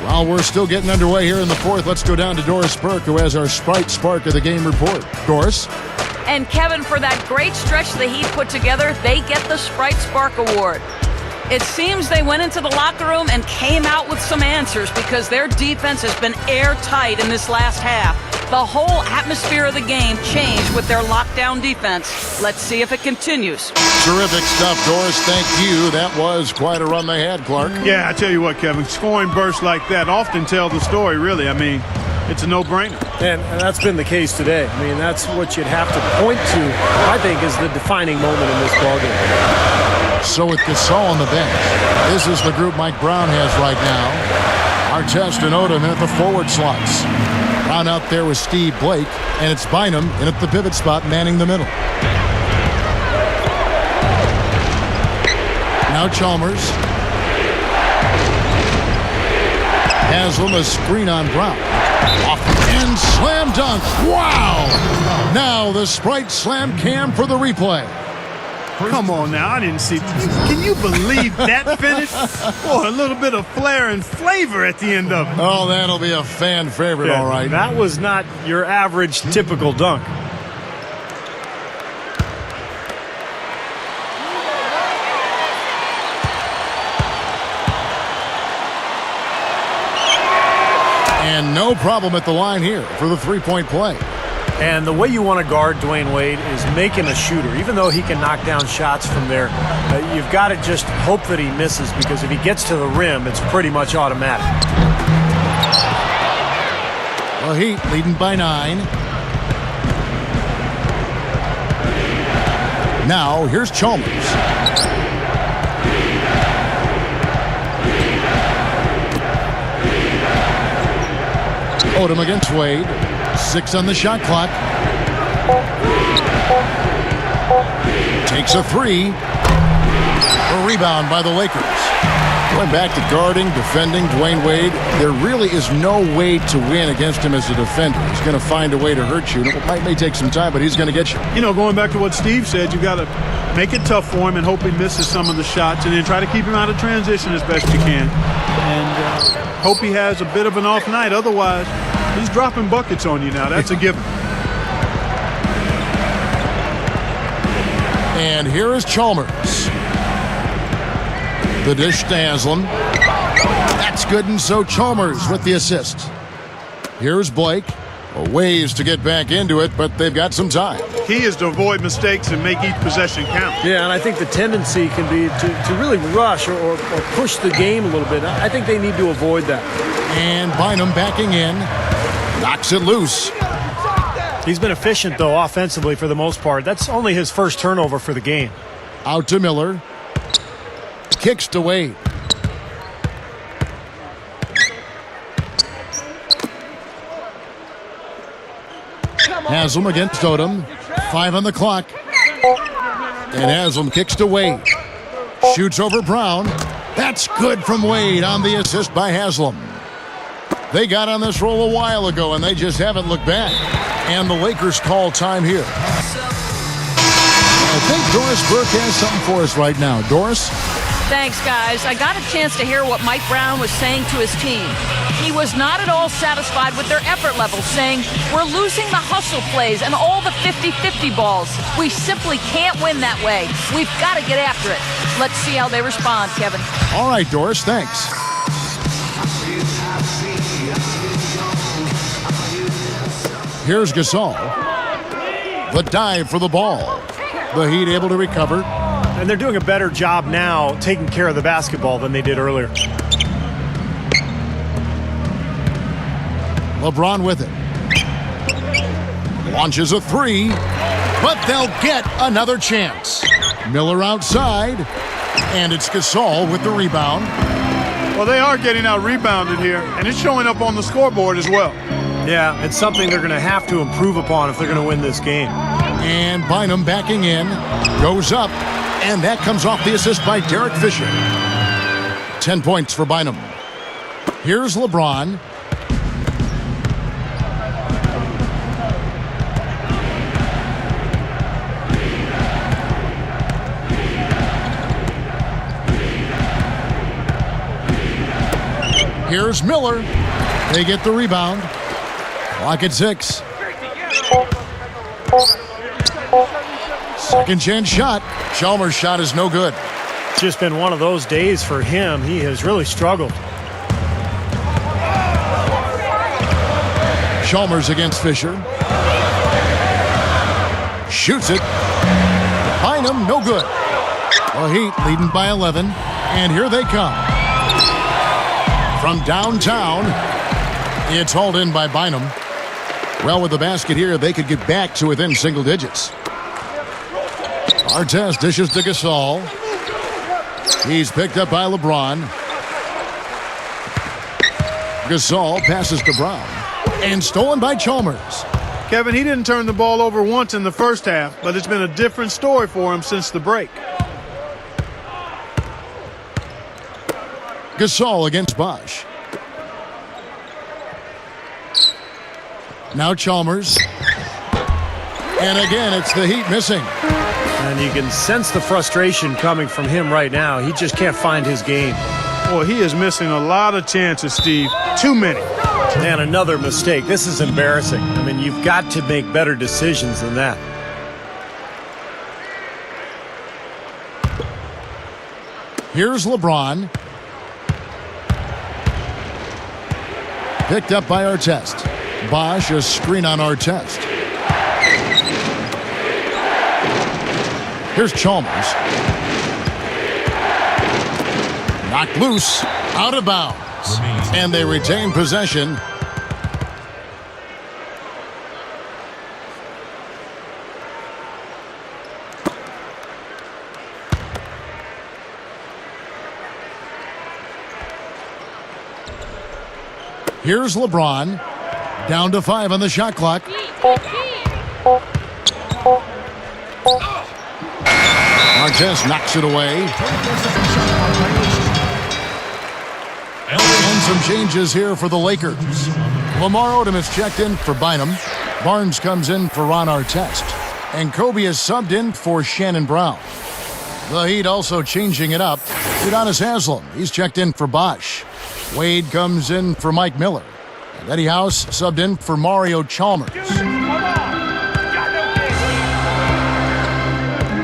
While we're still getting underway here in the 4th, let's go down to Doris Burke, who has our Sprite Spark of the Game report. Doris? And Kevin, for that great stretch the Heat put together, they get the Sprite Spark Award. It seems they went into the locker room and came out with some answers because their defense has been airtight in this last half. The whole atmosphere of the game changed with their lockdown defense. Let's see if it continues. Terrific stuff, Doris. Thank you. That was quite a run they had, Clark. Yeah, I tell you what, Kevin, scoring bursts like that often tell the story, really. I mean, it's a no-brainer. And that's been the case today. I mean, that's what you'd have to point to, I think, is the defining moment in this ballgame. So with Gasol on the bench, this is the group Mike Brown has right now. Artest and Odom in at the forward slots. Brown out there with Steve Blake, and it's Bynum in at the pivot spot, manning the middle. Now Chalmers. Haslam, a screen on Brown. Off and slam dunk. Wow! Now the Sprite slam cam for the replay. Come on now, I didn't see. Can you believe that finish? Boy, a little bit of flair and flavor at the end of it. Oh, that'll be a fan favorite, all right. That was not your average, typical dunk. And no problem at the line here for the three-point play. And the way you want to guard Dwayne Wade is making a shooter. Even though he can knock down shots from there, you've got to just hope that he misses, because if he gets to the rim, it's pretty much automatic. Well, Heat leading by 9. Now, here's Chalmers. Odom against Wade. 6 on the shot clock. Takes a 3. A rebound by the Lakers. Going back to guarding, defending Dwayne Wade, there really is no way to win against him as a defender. He's going to find a way to hurt you. It may take some time, but he's going to get you. You know, going back to what Steve said, you got to make it tough for him and hope he misses some of the shots, and then try to keep him out of transition as best you can. And hope he has a bit of an off night. Otherwise, he's dropping buckets on you now. That's a given. And here is Chalmers. The dish to Haslam. That's good, and so Chalmers with the assist. Here's Blake. Ways to get back into it, but they've got some time. Key is to avoid mistakes and make each possession count. Yeah, and I think the tendency can be to really rush or push the game a little bit. I think they need to avoid that. And Bynum backing in. Knocks it loose. He's been efficient, though, offensively for the most part. That's only his first turnover for the game. Out to Miller. Kicks to Wade. Haslam against Odom. 5 on the clock. And Haslam kicks to Wade. Shoots over Brown. That's good from Wade on the assist by Haslam. They got on this roll a while ago, and they just haven't looked back. And the Lakers call time here. I think Doris Burke has something for us right now. Doris? Thanks, guys. I got a chance to hear what Mike Brown was saying to his team. He was not at all satisfied with their effort level, saying, "We're losing the hustle plays and all the 50-50 balls. We simply can't win that way. We've got to get after it." Let's see how they respond, Kevin. All right, Doris, thanks. Here's Gasol. The dive for the ball. The Heat able to recover. And they're doing a better job now taking care of the basketball than they did earlier. LeBron with it. Launches a 3, but they'll get another chance. Miller outside, and it's Gasol with the rebound. Well, they are getting out-rebounded here, and it's showing up on the scoreboard as well. Yeah, it's something they're going to have to improve upon if they're going to win this game. And Bynum backing in, goes up, and that comes off the assist by Derek Fisher. 10 points for Bynum. Here's LeBron. Here's Miller. They get the rebound. Clock at 6. Second chance shot. Chalmers' shot is no good. just been one of those days for him. He has really struggled. Chalmers against Fisher. Shoots it. Bynum, no good. The Heat leading by 11, and here they come. From downtown, it's hauled in by Bynum. Well, with the basket here, they could get back to within single digits. Artest dishes to Gasol. He's picked up by LeBron. Gasol passes to Brown. And stolen by Chalmers. Kevin, he didn't turn the ball over once in the first half, but it's been a different story for him since the break. Gasol against Bosch. Now Chalmers. And again, it's the Heat missing. And you can sense the frustration coming from him right now. He just can't find his game. Boy, he is missing a lot of chances, Steve. Too many. And another mistake. This is embarrassing. I mean, you've got to make better decisions than that. Here's LeBron. Picked up by Artest. Bosch, a screen on Artest. Here's Chalmers. Knocked loose. Out of bounds. And they retain possession. Here's LeBron. Down to 5 on the shot clock. Artest knocks it away. And some changes here for the Lakers. Lamar Odom is checked in for Bynum. Barnes comes in for Ron Artest. And Kobe is subbed in for Shannon Brown. The Heat also changing it up. Udonis Haslem, he's checked in for Bosch. Wade comes in for Mike Miller. And Eddie House subbed in for Mario Chalmers.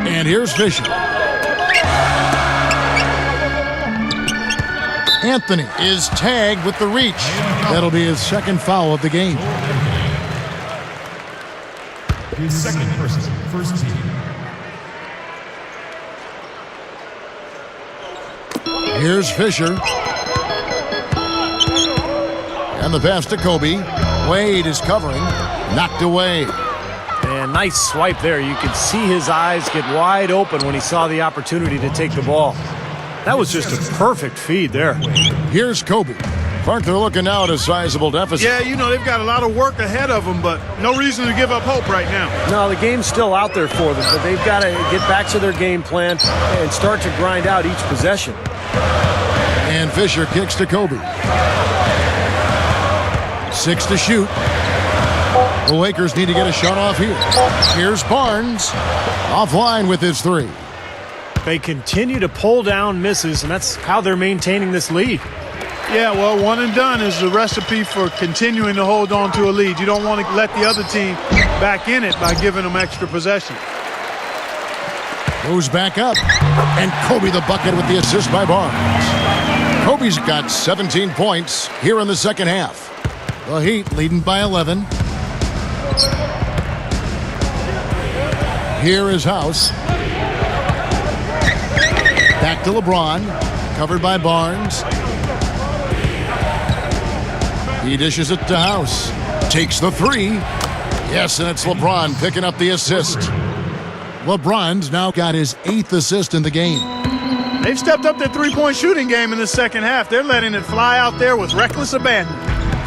And here's Fisher. Anthony is tagged with the reach. That'll be his second foul of the game. His second person, first team. Here's Fisher. And the pass to Kobe. Wade is covering. Knocked away. And nice swipe there. You could see his eyes get wide open when he saw the opportunity to take the ball. That was just a perfect feed there. Here's Kobe. Clark, they're looking now at a sizable deficit. Yeah, you know, they've got a lot of work ahead of them, but no reason to give up hope right now. No, the game's still out there for them, but they've got to get back to their game plan and start to grind out each possession. And Fisher kicks to Kobe. 6 to shoot. The Lakers need to get a shot off here. Here's Barnes. Offline with his 3. They continue to pull down misses, and that's how they're maintaining this lead. Yeah, well, one and done is the recipe for continuing to hold on to a lead. You don't want to let the other team back in it by giving them extra possession. Goes back up. And Kobe the bucket with the assist by Barnes. Kobe's got 17 points here in the second half. The Heat leading by 11. Here is House. Back to LeBron. Covered by Barnes. He dishes it to House. Takes the 3. Yes, and it's LeBron picking up the assist. LeBron's now got his 8th assist in the game. They've stepped up their three-point shooting game in the second half. They're letting it fly out there with reckless abandon.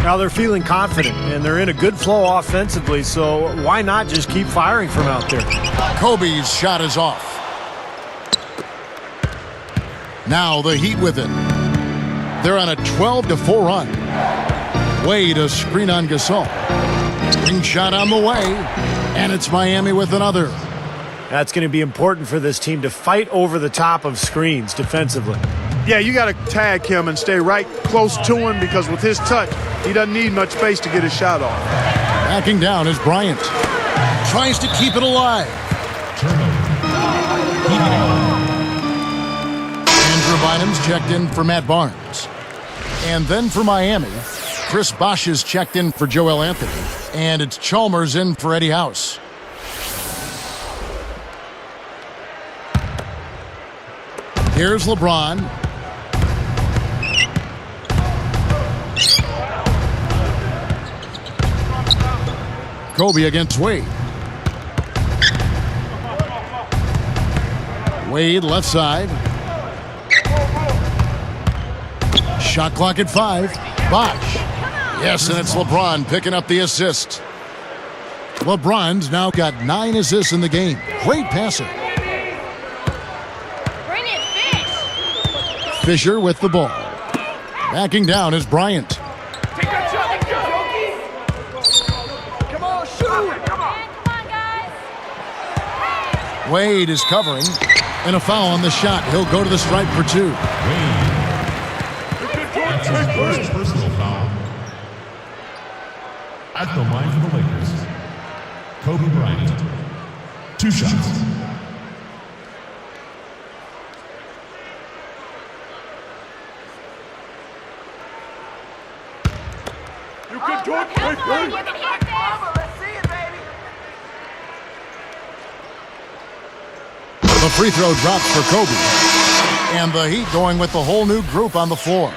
Now they're feeling confident, and they're in a good flow offensively, so why not just keep firing from out there? Kobe's shot is off. Now the Heat with it. They're on a 12-4 run. Wade a screen on Gasol. Ring shot on the way, and it's Miami with another. That's going to be important for this team to fight over the top of screens defensively. Yeah, you got to tag him and stay right close to him because with his touch, he doesn't need much space to get his shot off. Backing down is Bryant. Tries to keep it alive. Turnover. Bynum's checked in for Matt Barnes. And then for Miami, Chris Bosh is checked in for Joel Anthony. And it's Chalmers in for Eddie House. Here's LeBron. Kobe against Wade. Wade left side. Shot clock at 5. Bosh. Yes, and it's LeBron picking up the assist. LeBron's now got 9 assists in the game. Great passer. Bring it, Fish. Fisher with the ball. Backing down is Bryant. Take that shot. Come on, shoot. Come on, guys. Wade is covering. And a foul on the shot. He'll go to the stripe for 2. That's his first personal foul. At the line for the Lakers, Kobe Bryant. 2 shots. You can do it. Come on, you can hit this. Let's see it, baby. The free throw drops for Kobe. And the Heat going with the whole new group on the floor.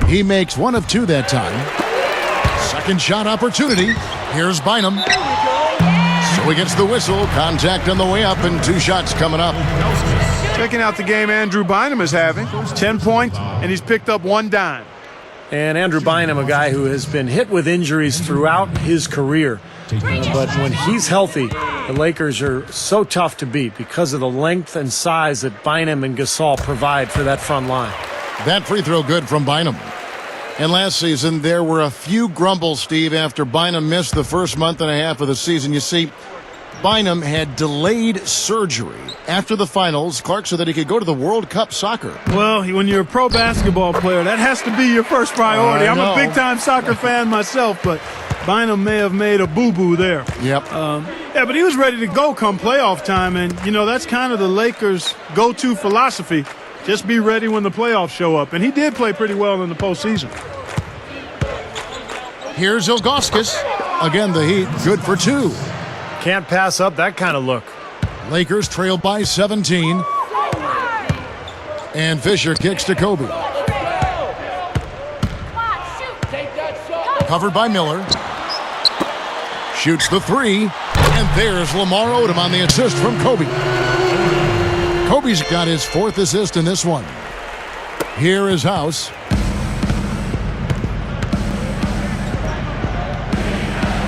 He makes 1 of 2 that time. Second shot opportunity. Here's Bynum. So he gets the whistle. Contact on the way up and 2 shots coming up. Checking out the game Andrew Bynum is having. 10 points, and he's picked up 1 dime. And Andrew Bynum, a guy who has been hit with injuries throughout his career. But when he's healthy, the Lakers are so tough to beat because of the length and size that Bynum and Gasol provide for that front line. That free throw good from Bynum. And last season, there were a few grumbles, Steve, after Bynum missed the first month and a half of the season. You see, Bynum had delayed surgery. After the finals, Clark said that he could go to the World Cup soccer. Well, when you're a pro basketball player, that has to be your first priority. I'm a big-time soccer fan myself, but Bynum may have made a boo-boo there. Yep. Yeah, but he was ready to go come playoff time, and, you know, that's kind of the Lakers' go-to philosophy. Just be ready when the playoffs show up. And he did play pretty well in the postseason. Here's Ilgauskas. Again, the Heat good for 2. Can't pass up that kind of look. Lakers trail by 17. And Fisher kicks to Kobe. Covered by Miller. Shoots the 3. And there's Lamar Odom on the assist from Kobe. Kobe's got his 4th assist in this one. Here is House.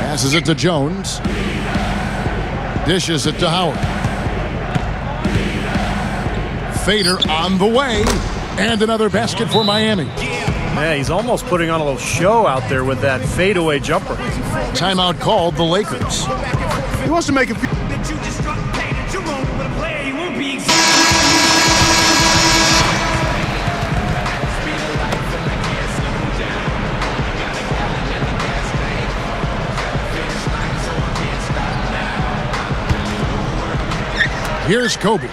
Passes it to Jones. Dishes it to Howard. Fader on the way. And another basket for Miami. Yeah, he's almost putting on a little show out there with that fadeaway jumper. Timeout called the Lakers. He wants to make it. Here's Kobe.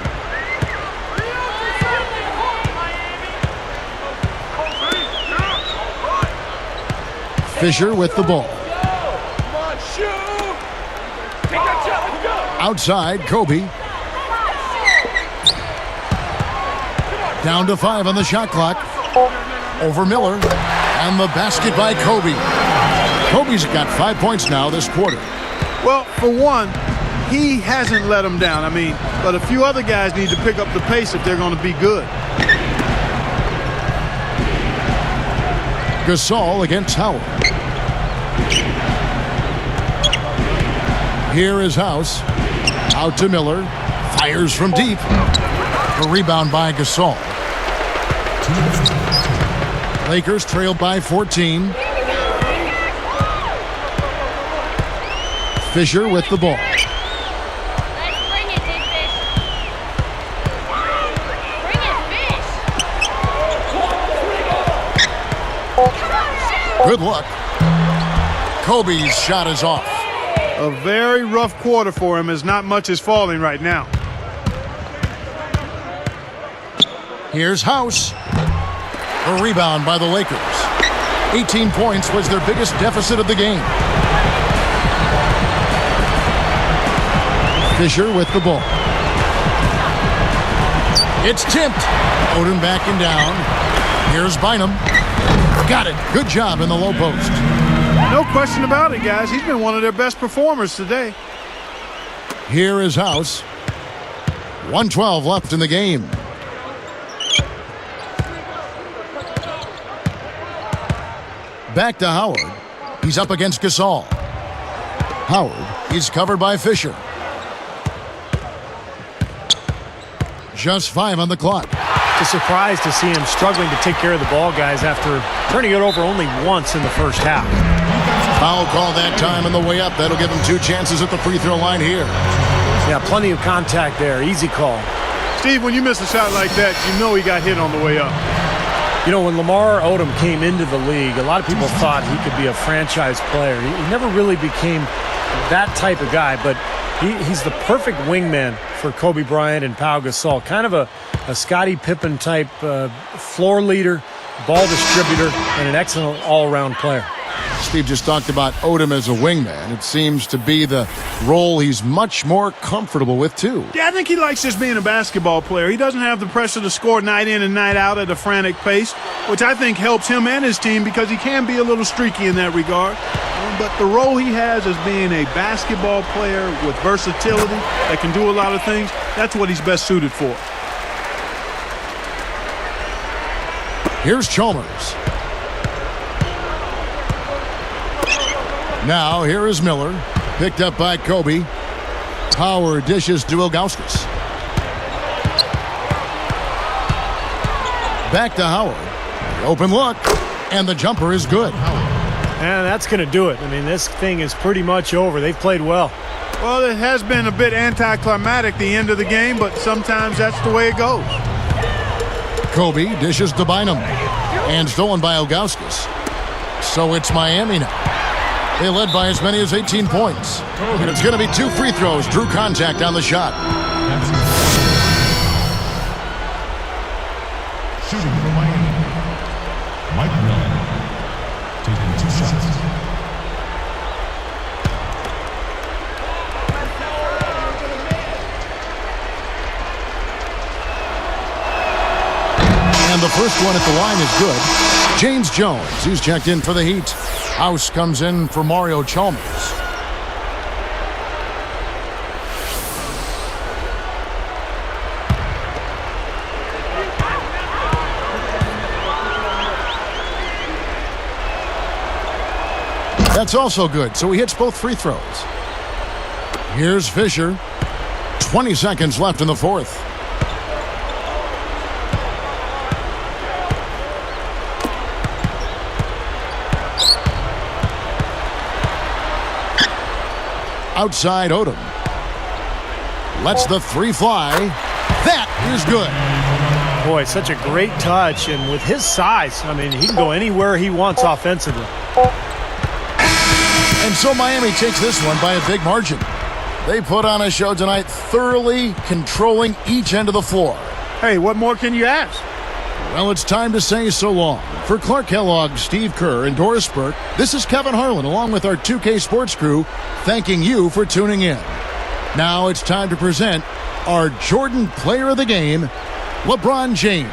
Fisher with the ball. Outside, Kobe. Down to 5 on the shot clock. Over Miller. And the basket by Kobe. Kobe's got 5 points now this quarter. Well, for one, he hasn't let them down. I mean, but a few other guys need to pick up the pace if they're going to be good. Gasol against Howard. Here is House. Out to Miller. Fires from deep. A rebound by Gasol. Lakers trailed by 14. Fisher with the ball. Good luck. Kobe's shot is off. A very rough quarter for him as not much is falling right now. Here's House. A rebound by the Lakers. 18 points was their biggest deficit of the game. Fisher with the ball. It's tipped. Odom backing down. Here's Bynum. Got it. Good job in the low post. No question about it, guys. He's been one of their best performers today. Here is House. 1:12 left in the game. Back to Howard. He's up against Gasol. Howard, he's covered by Fisher. Just 5 on the clock. It's a surprise to see him struggling to take care of the ball, guys, after turning it over only once in the first half. Foul call that time on the way up. That'll give him 2 chances at the free throw line here. Yeah, plenty of contact there. Easy call. Steve, when you miss a shot like that, you know he got hit on the way up. You know, when Lamar Odom came into the league, a lot of people thought he could be a franchise player. He never really became that type of guy, but he's the perfect wingman for Kobe Bryant and Pau Gasol. Kind of a Scottie Pippen type floor leader, ball distributor, and an excellent all-around player. Steve just talked about Odom as a wingman. It seems to be the role he's much more comfortable with, too. Yeah, I think he likes just being a basketball player. He doesn't have the pressure to score night in and night out at a frantic pace, which I think helps him and his team because he can be a little streaky in that regard. But the role he has as being a basketball player with versatility that can do a lot of things, that's what he's best suited for. Here's Chalmers. Now, here is Miller. Picked up by Kobe. Howard dishes to Ilgauskas. Back to Howard. Open look. And the jumper is good. And that's going to do it. I mean, this thing is pretty much over. They've played well. Well, it has been a bit anticlimactic the end of the game, but sometimes that's the way it goes. Kobe dishes to Bynum. And stolen by Ilgauskas. So it's Miami now. They led by as many as 18 points. And it's going to be 2 free throws. Drew contact on the shot. Shooting for Miami. Mike Miller. Taking 2 shots. And the first one at the line is good. James Jones, he's checked in for the Heat. House comes in for Mario Chalmers. That's also good, so he hits both free throws. Here's Fisher. 20 seconds left in the fourth. Outside Odom. Lets the 3 fly. That is good. Boy, such a great touch, and with his size, I mean, he can go anywhere he wants offensively. And so Miami takes this one by a big margin. They put on a show tonight, thoroughly controlling each end of the floor. Hey, what more can you ask? Well, it's time to say so long. For Clark Kellogg, Steve Kerr, and Doris Burke, this is Kevin Harlan along with our 2K Sports crew thanking you for tuning in. Now it's time to present our Jordan Player of the Game, LeBron James.